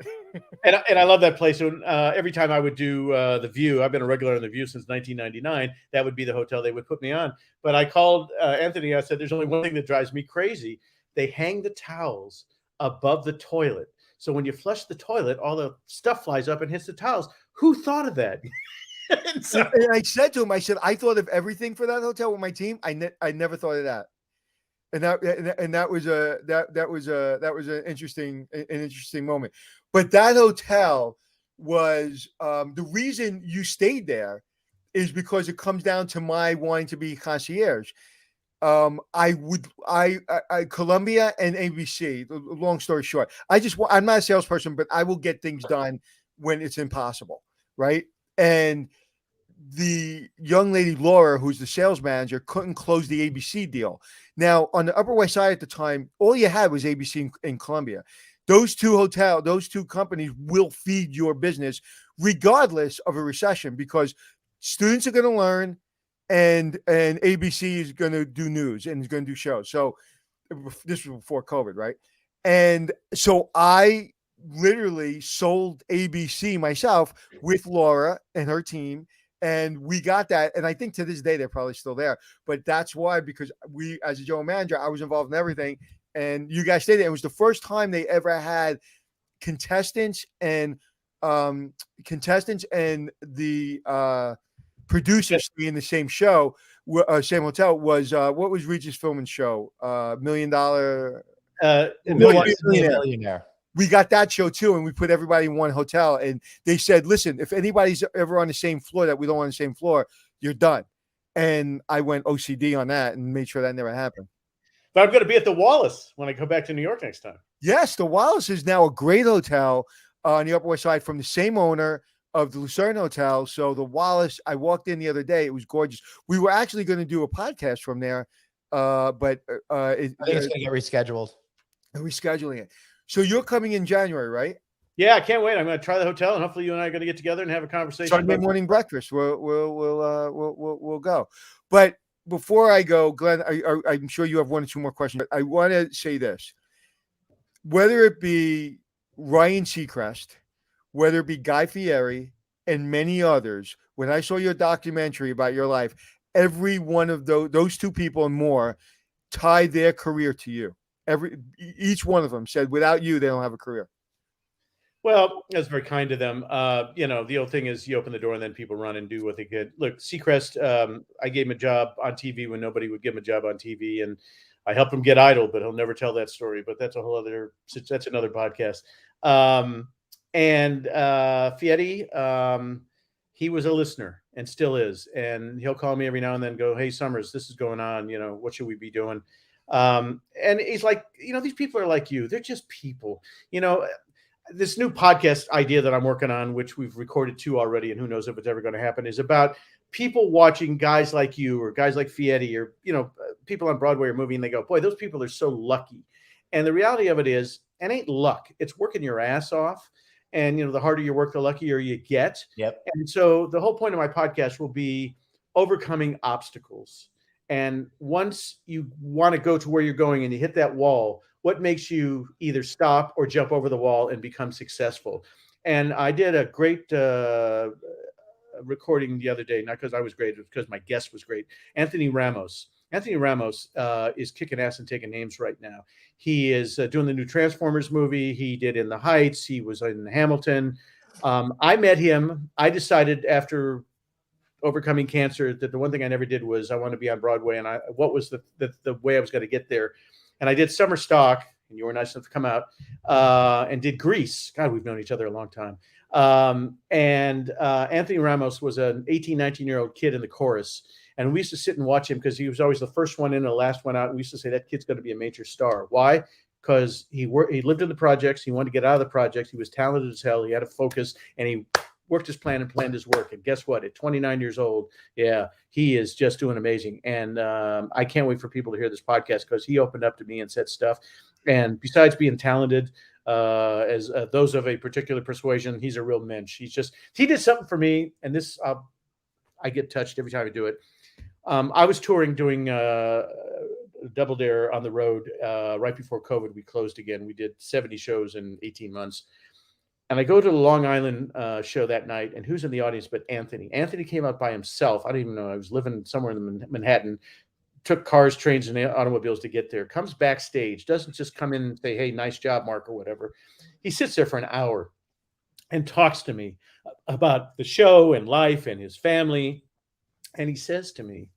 and I love that place. So every time I would do The View, I've been a regular on The View since 1999. That would be the hotel they would put me on. But I called Anthony. I said, there's only one thing that drives me crazy. They hang the towels above the toilet. So when you flush the toilet, all the stuff flies up and hits the towels. Who thought of that? and I said to him, I said, I thought of everything for that hotel with my team. I never thought of that. And that was an interesting moment. But that hotel was the reason you stayed there is because it comes down to my wanting to be concierge. Columbia and ABC. Long story short, I'm not a salesperson, but I will get things done when it's impossible, right? And the young lady Laura, who's the sales manager, couldn't close the ABC deal. Now, on the Upper West Side at the time, all you had was ABC in Columbia. Those two companies will feed your business regardless of a recession, because students are going to learn, and ABC is going to do news and is going to do shows. So this was before COVID, right? And so I literally sold ABC myself with Laura and her team. And we got that. And I think to this day, they're probably still there. But that's why, because as a general manager, I was involved in everything. And you guys stayed there. It was the first time they ever had contestants and the producers in the same show, same hotel. Was what was Regis Philbin's show? $1 Million Millionaire. we got that show too, and we put everybody in one hotel. And they said, listen, if anybody's ever on the same floor that we don't want on the same floor, you're done. And I went OCD on that and made sure that never happened. But I'm going to be at the Wallace when I go back to New York next time. Yes, the Wallace is now a great hotel on the Upper West Side from the same owner of the Lucerne Hotel. So the Wallace, I walked in the other day. It was gorgeous. We were actually going to do a podcast from there, but I think it's going to get rescheduled. Rescheduling it. So you're coming in January, right? Yeah, I can't wait. I'm going to try the hotel, and hopefully you and I are going to get together and have a conversation. Sunday morning breakfast. We'll go. But before I go, Glenn, I'm sure you have one or two more questions. But I want to say this: whether it be Ryan Seacrest, whether it be Guy Fieri, and many others, when I saw your documentary about your life, every one of those two people and more tied their career to you. Each one of them said, without you, they don't have a career. Well, that's very kind of them. The old thing is you open the door and then people run and do what they get. Look, Seacrest, I gave him a job on TV when nobody would give him a job on TV, and I helped him get Idol, but he'll never tell that story. But that's another podcast. And Fieri, he was a listener and still is, and he'll call me every now and then. Go, hey Summers, this is going on. What should we be doing? And he's like, these people are like you. They're just people. This new podcast idea that I'm working on, which we've recorded 2 already, and who knows if it's ever going to happen, is about people watching guys like you or guys like Fieri or, people on Broadway or movie, and they go, boy, those people are so lucky. And the reality of it is, it ain't luck. It's working your ass off. And, the harder you work, the luckier you get. Yep. And so the whole point of my podcast will be overcoming obstacles. And once you want to go to where you're going and you hit that wall, what makes you either stop or jump over the wall and become successful? And I did a great recording the other day, not because I was great, it was because my guest was great. Anthony Ramos. Anthony Ramos is kicking ass and taking names right now. He is doing the new Transformers movie. He did In the Heights. He was in Hamilton. I met him. I decided after overcoming cancer that the one thing I never did was I want to be on Broadway. And what was the way I was going to get there? And I did summer stock, and you were nice enough to come out, and did Grease. God, we've known each other a long time. And Anthony Ramos was an 18, 19-year-old kid in the chorus. And we used to sit and watch him because he was always the first one in and the last one out. And we used to say, that kid's going to be a major star. Why? Because he lived in the projects. He wanted to get out of the projects. He was talented as hell. He had a focus, and he worked his plan and planned his work. And guess what? At 29 years old, he is just doing amazing. And I can't wait for people to hear this podcast because he opened up to me and said stuff. And besides being talented, as those of a particular persuasion, he's a real mensch. He did something for me. And this, I get touched every time I do it. I was touring doing Double Dare on the road right before COVID. We closed again. We did 70 shows in 18 months. And I go to the Long Island show that night, and who's in the audience but Anthony? Anthony came out by himself. I didn't even know. I was living somewhere in Manhattan, took cars, trains, and automobiles to get there. Comes backstage, doesn't just come in and say, hey, nice job, Mark, or whatever. He sits there for an hour and talks to me about the show and life and his family. And he says to me,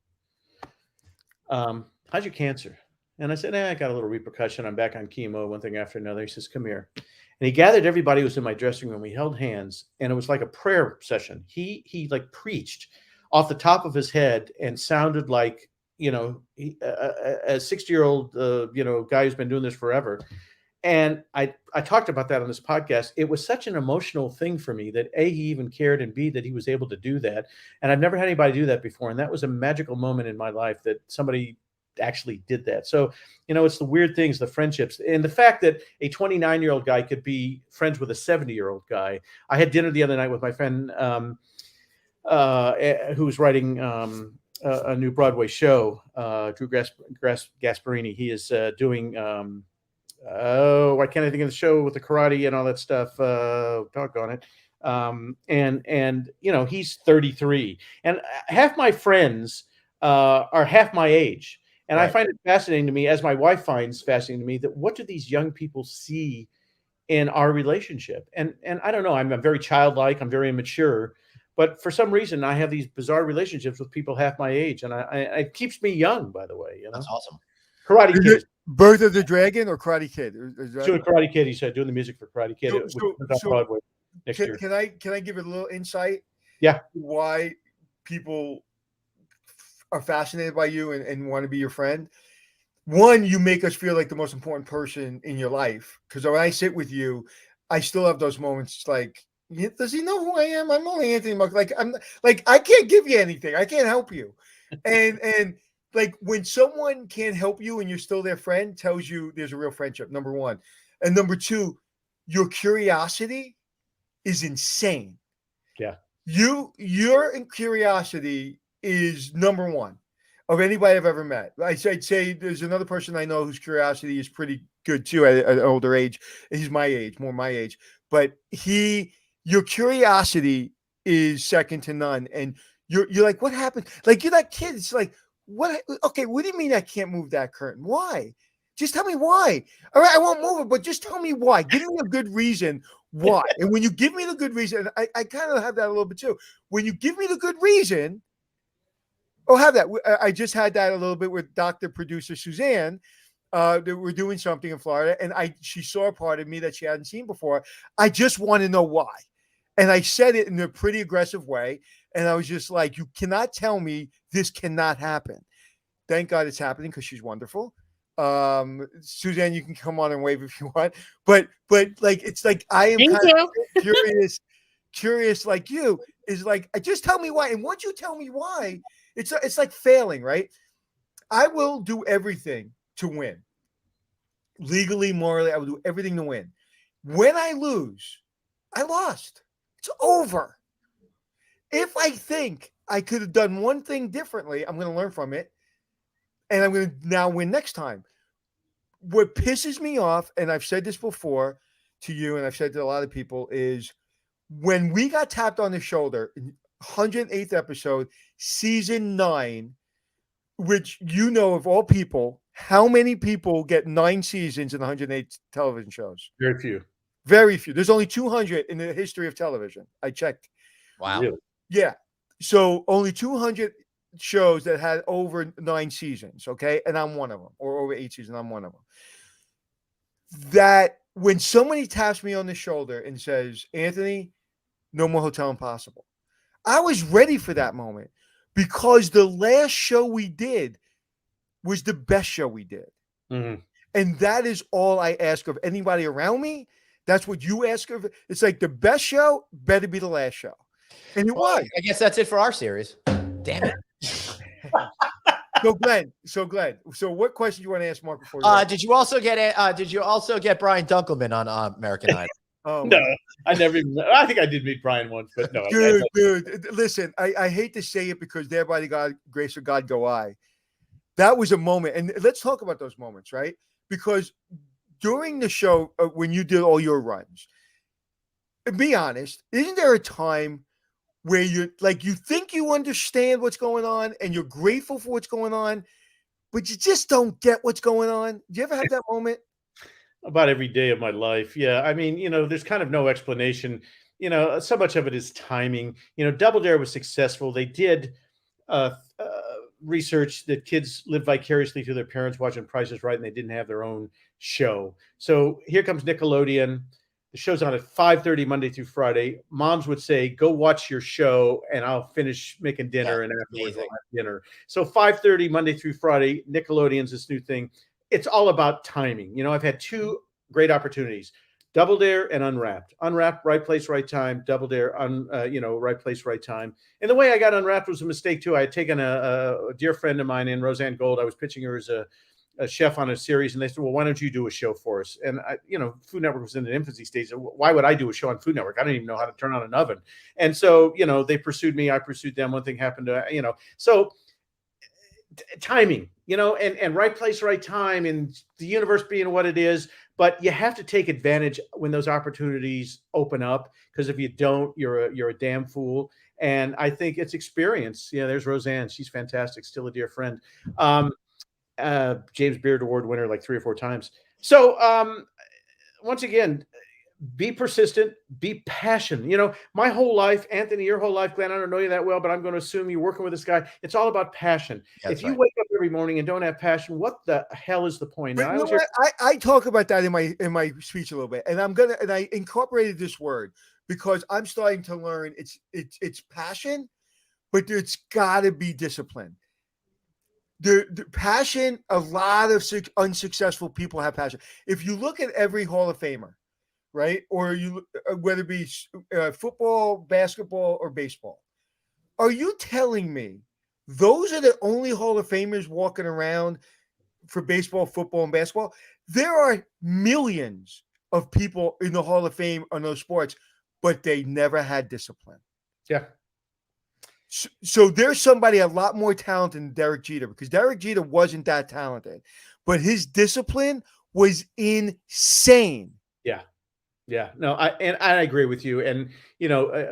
how's your cancer? And I said, I got a little repercussion. I'm back on chemo, one thing after another. He says, come here. And he gathered everybody who was in my dressing room. We held hands, and it was like a prayer session. He like preached off the top of his head and sounded like, a 60-year-old, guy who's been doing this forever. And I talked about that on this podcast. It was such an emotional thing for me that A, he even cared, and B, that he was able to do that. And I've never had anybody do that before. And that was a magical moment in my life that somebody actually did that. So, it's the weird things, the friendships, and the fact that a 29-year-old guy could be friends with a 70-year-old guy. I had dinner the other night with my friend who was writing a new Broadway show, Drew Gasparini. He is doing, why can't I think of the show with the karate and all that stuff? Doggone it. And he's 33. And half my friends are half my age. And right. I find it fascinating to me, as my wife finds fascinating to me, that what do these young people see in our relationship? And I don't know, I'm very childlike, I'm very immature, but for some reason I have these bizarre relationships with people half my age, and it keeps me young, by the way. That's awesome. Karate Kid. Birth of the Dragon or Karate Kid? Is that- Doing Karate Kid. He said doing the music for Karate Kid. Which So- comes out so Broadway next year. Can I give it a little insight? Yeah. Why people are fascinated by you and want to be your friend? One, you make us feel like the most important person in your life. Because when I sit with you, I still have those moments like, does he know who I am? I'm only Anthony Mark. Like I'm like I can't give you anything. I can't help you. And like when someone can't help you and you're still their friend, tells you there's a real friendship. Number one, and number two, your curiosity is insane. Yeah. Your curiosity is number one of anybody I've ever met. I'd say there's another person I know whose curiosity is pretty good too at an older age. He's my age, more my age, but your curiosity is second to none. And you're like, what happened? Like you're that kid. It's like, what? Okay, what do you mean I can't move that curtain? Why? Just tell me why. All right, I won't move it, but just tell me why. Give me a good reason why. And when you give me the good reason, I kind of have that a little bit too. When you give me the good reason, have that. I just had that a little bit with Dr. Producer Suzanne. That we're doing something in Florida, and she saw a part of me that she hadn't seen before. I just want to know why. And I said it in a pretty aggressive way. And I was just like, you cannot tell me this cannot happen. Thank God it's happening because she's wonderful. Suzanne, you can come on and wave if you want. But like it's like I am kind of curious like you is like, just tell me why. And once you tell me why, it's like failing, right? I will do everything to win. Legally, morally, I will do everything to win. When I lose, I lost. It's over. If I think I could have done one thing differently, I'm going to learn from it. And I'm going to now win next time. What pisses me off, and I've said this before to you, and I've said to a lot of people, is when we got tapped on the shoulder, 108th episode, season 9, which you know of all people, how many people get 9 seasons in 108 television shows? Very few. Very few. There's only 200 in the history of television. I checked. Wow. Really? Yeah. So only 200 shows that had over 9 seasons. Okay. And I'm one of them, or over 8 seasons. I'm one of them. That when somebody taps me on the shoulder and says, Anthony, no more Hotel Impossible, I was ready for that moment because the last show we did was the best show we did. Mm-hmm. And that is all I ask of anybody around me. That's what you ask of. It's like the best show better be the last show. And it was. I guess that's it for our series. Damn it. So Glenn. So what question do you want to ask Mark before? Did you also get Brian Dunkelman on American Idol? Oh, No, I never even. I think I did meet Brian once, but no. Dude, listen, I hate to say it because there by the grace of God go I. That was a moment, and let's talk about those moments, right? Because during the show, when you did all your runs, be honest, isn't there a time where you think you understand what's going on and you're grateful for what's going on, but you just don't get what's going on? Do you ever have that moment? About every day of my life. Yeah. I mean, there's kind of no explanation. So much of it is timing. Double Dare was successful. They did research that kids live vicariously through their parents watching Price is Right, and they didn't have their own show. So here comes Nickelodeon. The show's on at 5:30 Monday through Friday. Moms would say, go watch your show and I'll finish making dinner and afterwards we'll have dinner. So 5:30 Monday through Friday, Nickelodeon's this new thing. It's all about timing. I've had 2 great opportunities: Double Dare and Unwrapped. Unwrapped, right place, right time. Double Dare, right place, right time. And the way I got Unwrapped was a mistake too. I had taken a dear friend of mine in, Roseanne Gold. I was pitching her as a chef on a series, and they said, well, why don't you do a show for us? And Food Network was in the infancy stage. So why would I do a show on Food Network? I don't even know how to turn on an oven. And so, they pursued me. I pursued them. One thing happened to, so timing, and right place, right time, and the universe being what it is. But you have to take advantage when those opportunities open up, because if you don't, you're a damn fool. And I think it's experience. There's Roseanne. She's fantastic. Still a dear friend. James Beard Award winner like 3 or 4 times. So once again, be persistent, be passionate. My whole life, Anthony, your whole life, Glenn, I don't know you that well, but I'm going to assume you're working with this guy. It's all about passion. That's if you right. wake up every morning and don't have passion, what the hell is the point? But And I you know was here. what? I talk about that in my speech a little bit, and I incorporated this word because I'm starting to learn it's passion, but it's got to be discipline. The passion, a lot of unsuccessful people have passion. If you look at every Hall of Famer, right, or you whether it be football, basketball, or baseball, are you telling me those are the only Hall of Famers walking around for baseball, football, and basketball? There are millions of people in the Hall of Fame on those sports, but they never had discipline. Yeah. So there's somebody a lot more talented than Derek Jeter, because Derek Jeter wasn't that talented, but his discipline was insane. Yeah. Yeah. No, I agree with you. And,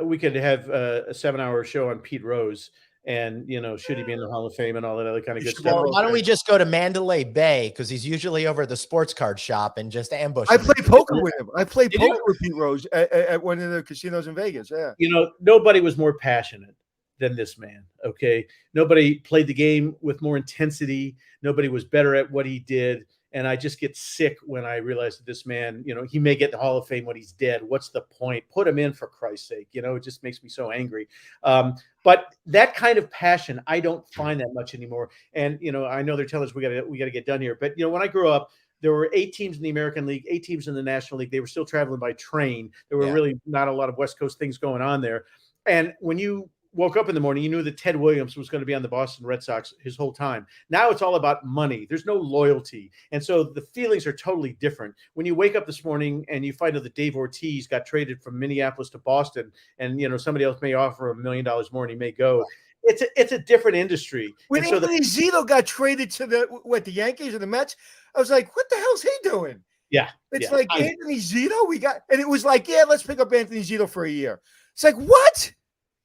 we could have a 7-hour show on Pete Rose and, should he be in the Hall of Fame and all that other kind of good stuff. Well, why don't we just go to Mandalay Bay, because he's usually over at the sports card shop and just ambush I him. played poker with him. I played Did poker you? with Pete Rose at one of the casinos in Vegas. Yeah. Nobody was more passionate than this man. Okay. Nobody played the game with more intensity. Nobody was better at what he did. And I just get sick when I realize that this man, he may get the Hall of Fame when he's dead. What's the point? Put him in, for Christ's sake. It just makes me so angry. But that kind of passion, I don't find that much anymore. And, I know they're telling us we got to get done here. But, when I grew up, there were 8 teams in the American League, 8 teams in the National League. They were still traveling by train. There were really not a lot of West Coast things going on there. And when you woke up in the morning, you knew that Ted Williams was going to be on the Boston Red Sox his whole time. Now it's all about money. There's no loyalty. And so the feelings are totally different. When you wake up this morning and you find out that Dave Ortiz got traded from Minneapolis to Boston, and, somebody else may offer $1 million more and he may go. It's a different industry. When Anthony Zito got traded to the Yankees or the Mets, I was like, what the hell's he doing? Yeah. It's like Anthony Zito, and it was like, let's pick up Anthony Zito for a year. It's like, what?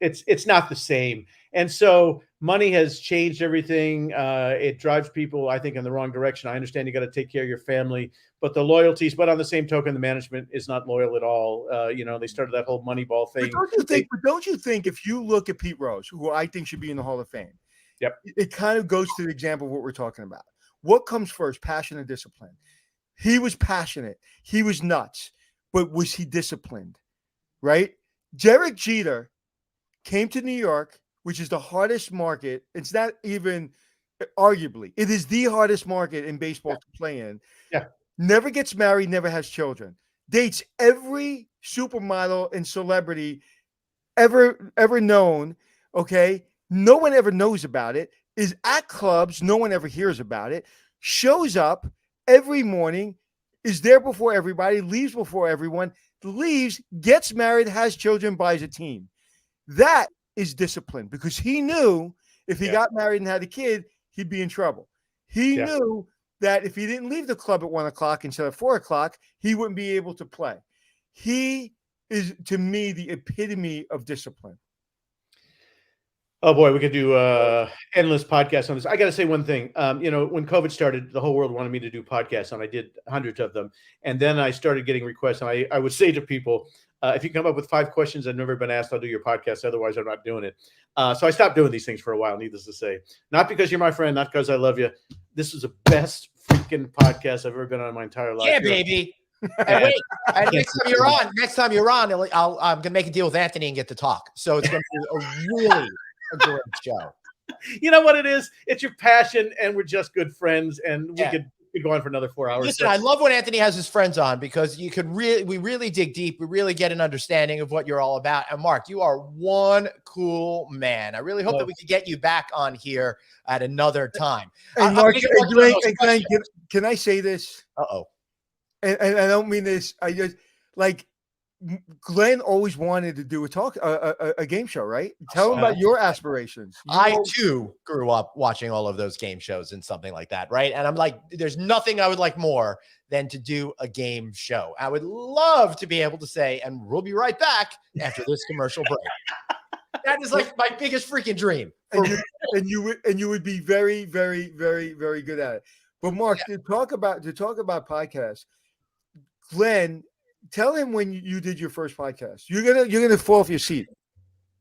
It's not the same. And so money has changed everything. It drives people, I think, in the wrong direction. I understand you got to take care of your family, but the loyalties, but on the same token, the management is not loyal at all. They started that whole Moneyball thing. But don't you think if you look at Pete Rose, who I think should be in the Hall of Fame, yep, it kind of goes to the example of what we're talking about. What comes first, passion or discipline? He was passionate. He was nuts, but was he disciplined? Right? Derek Jeter came to New York, which is the hardest market. It's not even arguably. It is the hardest market in baseball to play in. Yeah. Never gets married, never has children. Dates every supermodel and celebrity ever known. Okay. No one ever knows about it. Is at clubs. No one ever hears about it. Shows up every morning, is there before everybody, leaves before everyone, leaves, gets married, has children, buys a team. That is discipline, because he knew if he got married and had a kid, he'd be in trouble. He knew that if he didn't leave the club at 1:00 instead of 4:00, he wouldn't be able to play. He is, to me, the epitome of discipline. Oh boy, we could do endless podcasts on this. I got to say one thing. When COVID started, the whole world wanted me to do podcasts, and I did hundreds of them. And then I started getting requests, and I would say to people, if you come up with 5 questions that have never been asked, I'll do your podcast. Otherwise, I'm not doing it. So I stopped doing these things for a while, needless to say. Not because you're my friend, not because I love you. This is the best freaking podcast I've ever been on in my entire life. Yeah, baby. And wait, and next time you're on, I'm gonna make a deal with Anthony and get to talk. So it's gonna be a great show. You know what it is? It's your passion, and we're just good friends, and we could go on for another 4 hours. Listen, I love when Anthony has his friends on, because we really dig deep. We really get an understanding of what you're all about. And Mark, you are one cool man. I really hope that we can get you back on here at another time. And Mark, Glenn, can I say this? Uh-oh. And I don't mean this. I just like Glenn always wanted to do a game show, right? Tell him about your aspirations. I too grew up watching all of those game shows and something like that, right? And I'm like, there's nothing I would like more than to do a game show. I would love to be able to say, and we'll be right back after this commercial break. That is like my biggest freaking dream. And you would be very, very, very, very good at it. But Mark, to talk about podcasts, Glenn, tell him when you did your first podcast. You're gonna fall off your seat.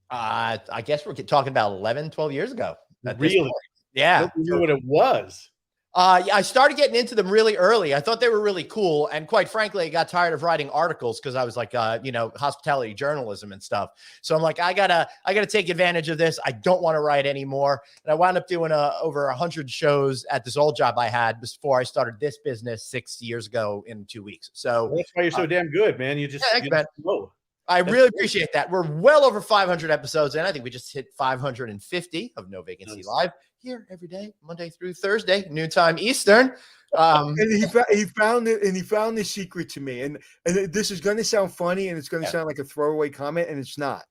I guess we're talking about 11, 12 years ago. Really? Yeah. You knew what it was. Yeah, I started getting into them really early. I thought they were really cool. And quite frankly, I got tired of writing articles because I was like, hospitality journalism and stuff. So I'm like, I gotta take advantage of this. I don't want to write anymore. And I wound up doing over 100 shows at this old job I had before I started this business 6 years ago in 2 weeks. So Well, that's why you're so damn good, man. You just, thanks, man. know. I really appreciate that. We're well over 500 episodes, and I think we just hit 550 of No Vacancy Live here every day, Monday through Thursday, noon time Eastern. And he found it, and he found the secret to me. And this is going to sound funny, and it's going to sound like a throwaway comment, and it's not.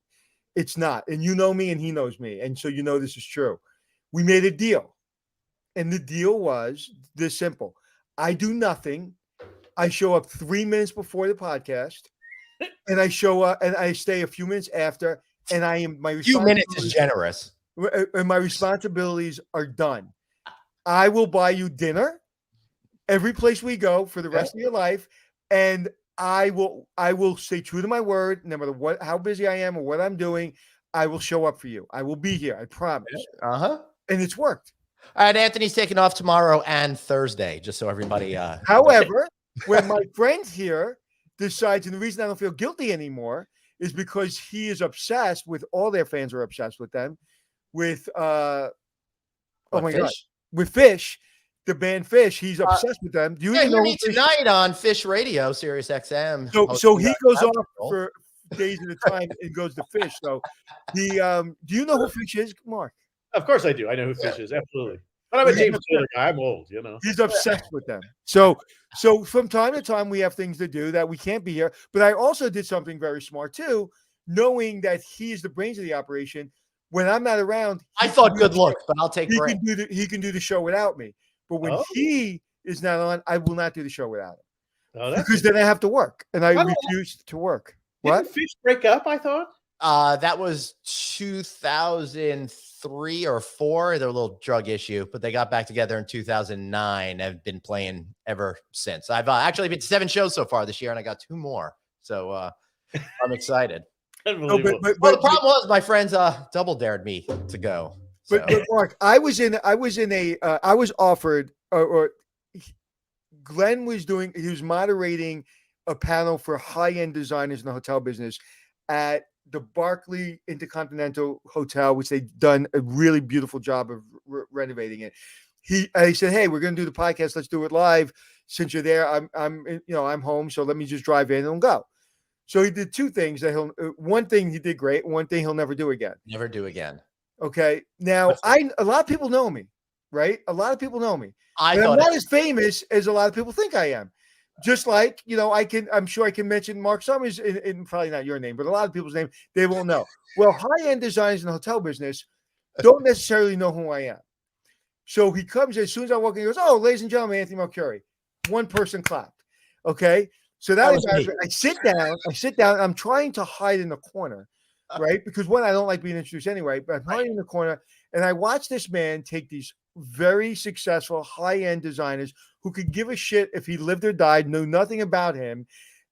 It's not. And you know me, and he knows me, and so you know this is true. We made a deal, and the deal was this simple: I do nothing. I show up 3 minutes before the podcast, and I show up, and I stay a few minutes after, and I am my few minutes is generous. And my responsibilities are done. I will buy you dinner every place we go for the rest of your life, and I will stay true to my word, no matter how busy I am or what I'm doing. I will show up for you. I will be here. I promise. And it's worked. All right, Anthony's taking off tomorrow and Thursday, just so everybody. However, when my friend here decides, and the reason I don't feel guilty anymore is because he is obsessed with all their fans are obsessed with them. With God, with Fish, the band Fish, he's obsessed with them. Do you hear know me tonight on Fish Radio, Sirius XM? So he goes off for days at a time and goes to Fish. So do you know who Fish is, Mark? Of course I do. I know who Fish is. Absolutely. But I'm a James Taylor guy. I'm old, He's obsessed with them. So from time to time we have things to do that we can't be here. But I also did something very smart too, knowing that he's the brains of the operation. When I'm not around, I thought good luck, but I'll take break. He can do the show without me. But when he is not on, I will not do the show without him. Because then I have to work, and I refuse to work. Didn't Fish break up, I thought? That was 2003 or 4. They're a little drug issue, but they got back together in 2009. Have been playing ever since. I've actually been to 7 shows so far this year, and I got 2 more. So I'm excited. No, but the problem was my friends double dared me to go. So. But Mark, I was offered, or Glenn was he was moderating a panel for high-end designers in the hotel business at the Barclay Intercontinental Hotel, which they've done a really beautiful job of renovating it. I said, hey, we're going to do the podcast. Let's do it live. Since you're there, I'm home, so let me just drive in and go. So he did 2 things that one thing he did great, one thing he'll never do again. Never do again. Okay. Now a lot of people know me, right? A lot of people know me. I'm not as famous as a lot of people think I am. Just like, I'm sure I can mention Marc Summers in probably not your name, but a lot of people's name, they won't know. Well, high-end designers in the hotel business don't necessarily know who I am. So he comes in, as soon as I walk in, he goes, oh, ladies and gentlemen, Anthony Mercuri. One person clapped. Okay. So that was I sit down. I'm trying to hide in the corner, right? Because one, I don't like being introduced anyway, but I'm hiding in the corner, and I watch this man take these very successful high-end designers who could give a shit if he lived or died, know nothing about him,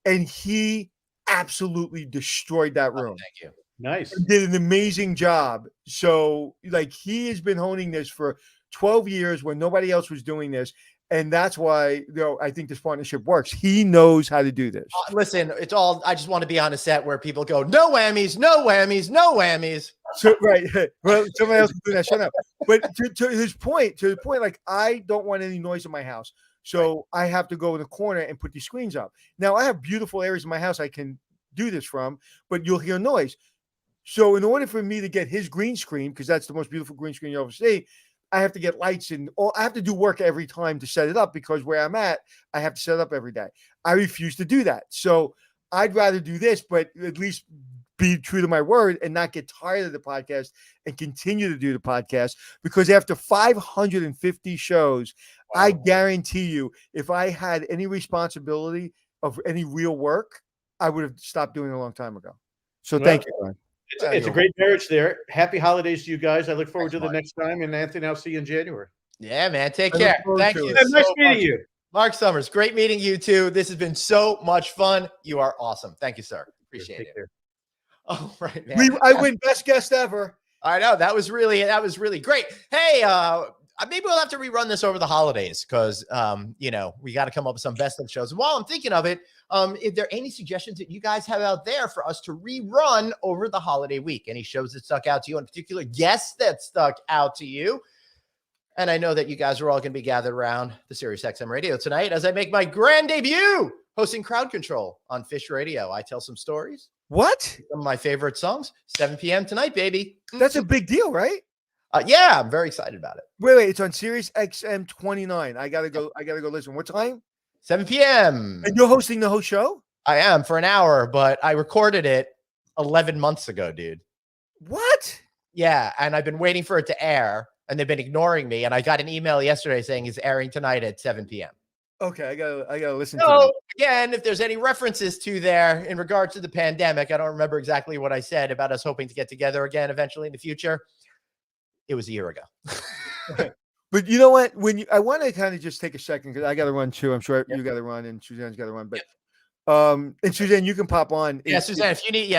and he absolutely destroyed that room. Thank you. Nice. He did an amazing job. So, he has been honing this for 12 years when nobody else was doing this. And that's why, I think this partnership works. He knows how to do this. Listen, I just want to be on a set where people go, no whammies, no whammies, no whammies. So, right. Well, somebody else can do that. Shut up. But to the point, I don't want any noise in my house. So I have to go in the corner and put these screens up. Now, I have beautiful areas in my house I can do this from, but you'll hear noise. So in order for me to get his green screen, because that's the most beautiful green screen you'll ever see, I have to get lights and I have to do work every time to set it up, because where I'm at, I have to set it up every day. I refuse to do that. So I'd rather do this, but at least be true to my word and not get tired of the podcast and continue to do the podcast, because after 550 shows, I guarantee you, if I had any responsibility of any real work, I would have stopped doing it a long time ago. So thank you, Ryan. It's a great marriage there. Happy holidays to you guys. I look forward to the next time. And Anthony, I'll see you in January. Yeah, man. Take care. Thank you. Nice meeting you. Marc Summers, great meeting you too. This has been so much fun. You are awesome. Thank you, sir. Appreciate it. Oh, right, man. I win best guest ever. I know. That was really great. Hey, maybe we'll have to rerun this over the holidays because, we got to come up with some best of shows. And while I'm thinking of it, if there are any suggestions that you guys have out there for us to rerun over the holiday week, any shows that stuck out to you, in particular guests that stuck out to you. And I know that you guys are all going to be gathered around the Sirius XM radio tonight as I make my grand debut hosting Crowd Control on Fish Radio. I tell some stories. What? Some of my favorite songs, 7 p.m. tonight, baby. That's a big deal, right? Yeah, I'm very excited about it. Wait, it's on Sirius XM 29. I gotta go listen. What time? 7 p.m. And you're hosting the whole show? I am for an hour, but I recorded it 11 months ago, dude. What? Yeah, and I've been waiting for it to air, and they've been ignoring me. And I got an email yesterday saying it's airing tonight at 7 p.m. Okay, I gotta listen to So it. again, if there's any references to there in regards to the pandemic, I don't remember exactly what I said about us hoping to get together again eventually in the future. It was a year ago. But you know what? I want to kind of just take a second because I got to run too. I'm sure you got to run and Suzanne's got to run. But and Suzanne, you can pop on. Yeah, Suzanne, if you need,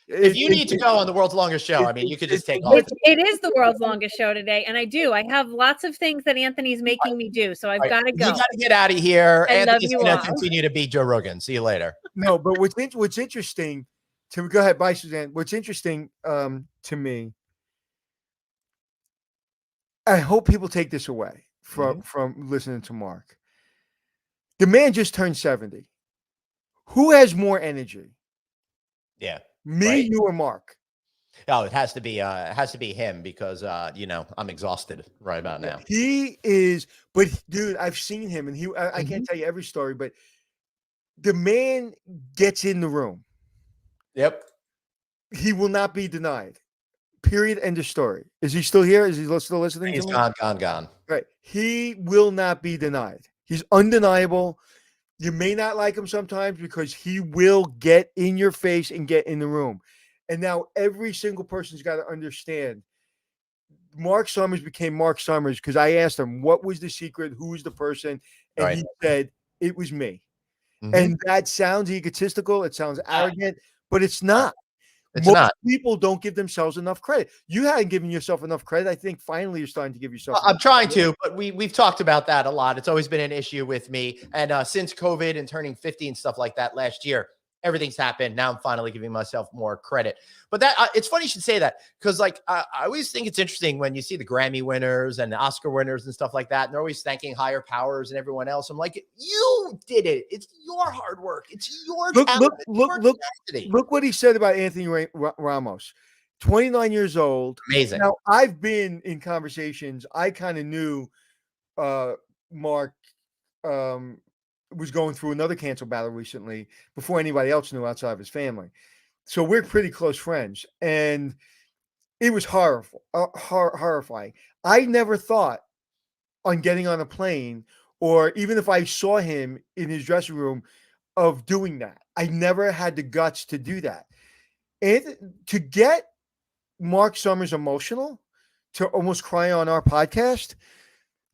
if you need to go on the world's longest show, I mean, you could just take off. It is the world's longest show today, and I do. I have lots of things that Anthony's making me do, so I've got to go. You got to get out of here. I love Anthony's you going all. to continue to beat Joe Rogan. See you later. No, but what's interesting to go ahead, bye, Suzanne. What's interesting to me, I hope people take this away from listening to Mark. The man just turned 70. Who has more energy? Yeah. Me, right. you, or Mark? Oh, it has to be him because I'm exhausted right about now. He is, but dude, I've seen him, and I can't tell you every story, but the man gets in the room. Yep. He will not be denied. Period. End of story. Is he still here? Is he still listening? He's to me? gone. Right. He will not be denied. He's undeniable. You may not like him sometimes because he will get in your face and get in the room. And now every single person's got to understand Marc Summers became Marc Summers because I asked him, what was the secret? Who was the person? And he said, it was me. And that sounds egotistical. It sounds arrogant, but it's not. Most people don't give themselves enough credit. You hadn't given yourself enough credit. I think finally you're starting to give yourself. I'm trying to, but we've talked about that a lot. It's always been an issue with me. And since COVID and turning 50 and stuff like that last year, everything's happened. Now I'm finally giving myself more credit. But that it's funny you should say that because I always think it's interesting when you see the Grammy winners and the Oscar winners and stuff like that. And they're always thanking higher powers and everyone else. I'm like, you did it. It's your hard work. It's your talent. Look what he said about Anthony Ramos. 29 years old. Amazing. Now, I've been in conversations. I kind of knew Mark was going through another cancer battle recently before anybody else knew outside of his family. So we're pretty close friends. And it was horrifying. I never thought on getting on a plane or even if I saw him in his dressing room of doing that. I never had the guts to do that. And to get Marc Summers emotional, to almost cry on our podcast,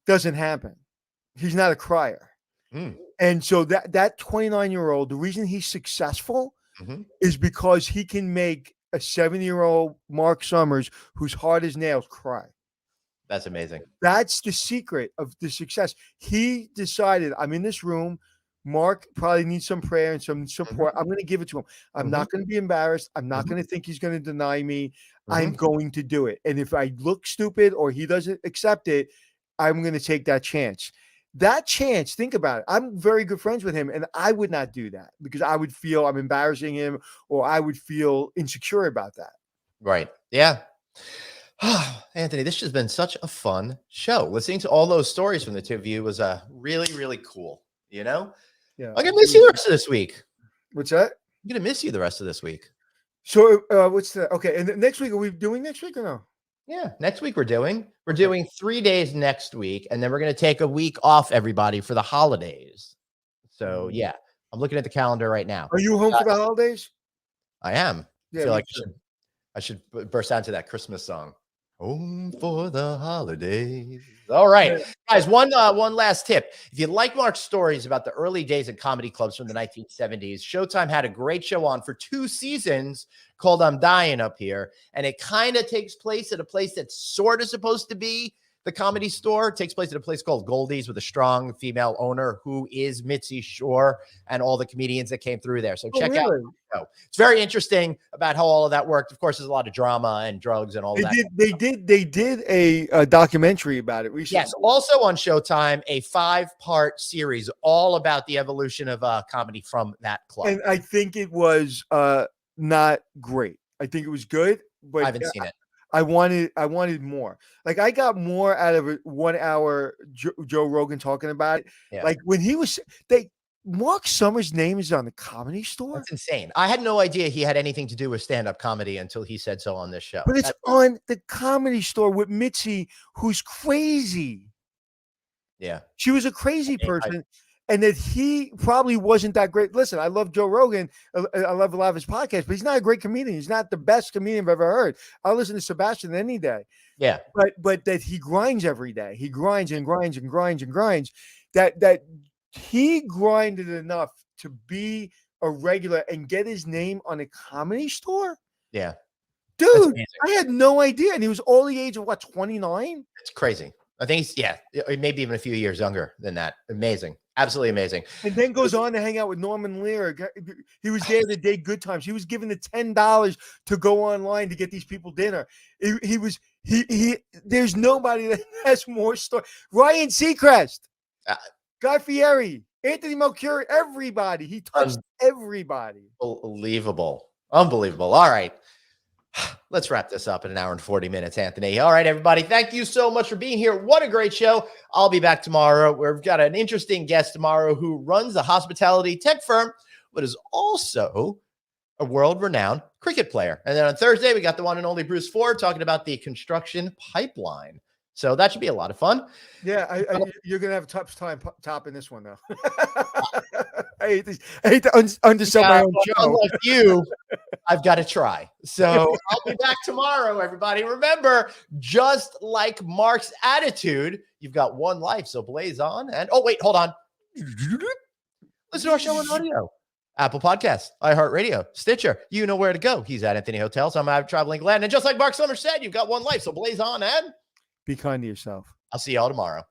doesn't happen. He's not a crier. And so that 29-year-old, the reason he's successful is because he can make a 70-year-old Marc Summers who's hard as nails cry. That's amazing. That's the secret of the success. He decided, I'm in this room. Mark probably needs some prayer and some support. I'm going to give it to him. I'm not going to be embarrassed. I'm not going to think he's going to deny me. I'm going to do it. And if I look stupid or he doesn't accept it, I'm going to take that chance. That chance, think about it. I'm very good friends with him, and I would not do that because I would feel I'm embarrassing him or I would feel insecure about that. Right. Yeah. Anthony, this has been such a fun show. Listening to all those stories from the two of you was really, really cool. You know? Yeah. I'm going to miss you the rest of this week. What's that? I'm going to miss you the rest of this week. So what's the okay? And next week, are we doing next week or no? Yeah, next week we're doing 3 days next week, and then we're going to take a week off, everybody, for the holidays. So yeah, I'm looking at the calendar right now. Are you home for the holidays? I am. Yeah, I feel like I should burst out into that Christmas song. Home for the holidays. All right, guys. One last tip. If you like Mark's stories about the early days of comedy clubs from the 1970s, Showtime had a great show on for 2 seasons called "I'm Dying Up Here," and it kind of takes place at a place that's sort of supposed to be the Comedy Store takes place at a place called Goldie's with a strong female owner who is Mitzi Shore and all the comedians that came through there. So check out the show. It's very interesting about how all of that worked. Of course, there's a lot of drama and drugs and all that. They did a documentary about it recently. Yes, also on Showtime, a 5-part series all about the evolution of comedy from that club. And I think it was not great. I think it was good, but I haven't seen it. I wanted more. Like I got more out of a 1 hour Joe Rogan talking about it. Yeah. Like when he was Marc Summers' name is on the Comedy Store. That's insane. I had no idea he had anything to do with stand-up comedy until he said so on this show. But it's on the Comedy Store with Mitzi, who's crazy. Yeah. She was a crazy person. And that he probably wasn't that great. Listen, I love Joe Rogan. I love a lot of his podcasts, but he's not a great comedian. He's not the best comedian I've ever heard. I'll listen to Sebastian any day. Yeah. But that he grinds every day. He grinds and grinds and grinds and grinds. That he grinded enough to be a regular and get his name on a Comedy Store. Yeah. Dude, I had no idea. And he was all the age of 29? It's crazy. I think he's maybe even a few years younger than that. Amazing. Absolutely amazing. And then goes on to hang out with Norman Lear. He was there the day Good Times. He was given the $10 to go online to get these people dinner. There's nobody that has more story. Ryan Seacrest, Guy Fieri, Anthony Melchior, everybody. He touched everybody. Unbelievable. Unbelievable. All right. Let's wrap this up in 1 hour and 40 minutes, Anthony. All right, everybody. Thank you so much for being here. What a great show. I'll be back tomorrow. We've got an interesting guest tomorrow who runs a hospitality tech firm, but is also a world-renowned cricket player. And then on Thursday, we got the one and only Bruce Ford talking about the construction pipeline. So that should be a lot of fun. Yeah, you're going to have a tough time topping this one, though. I hate to undersell my own show. Unlike you, I've got to try. So I'll be back tomorrow, everybody. Remember, just like Mark's attitude, you've got one life, so blaze on. And wait, hold on. Listen to our show on audio. Apple Podcasts, iHeartRadio, Stitcher. You know where to go. He's at Anthony Hotels. I'm out traveling land. And just like Marc Summers said, you've got one life, so blaze on and be kind to yourself. I'll see y'all tomorrow.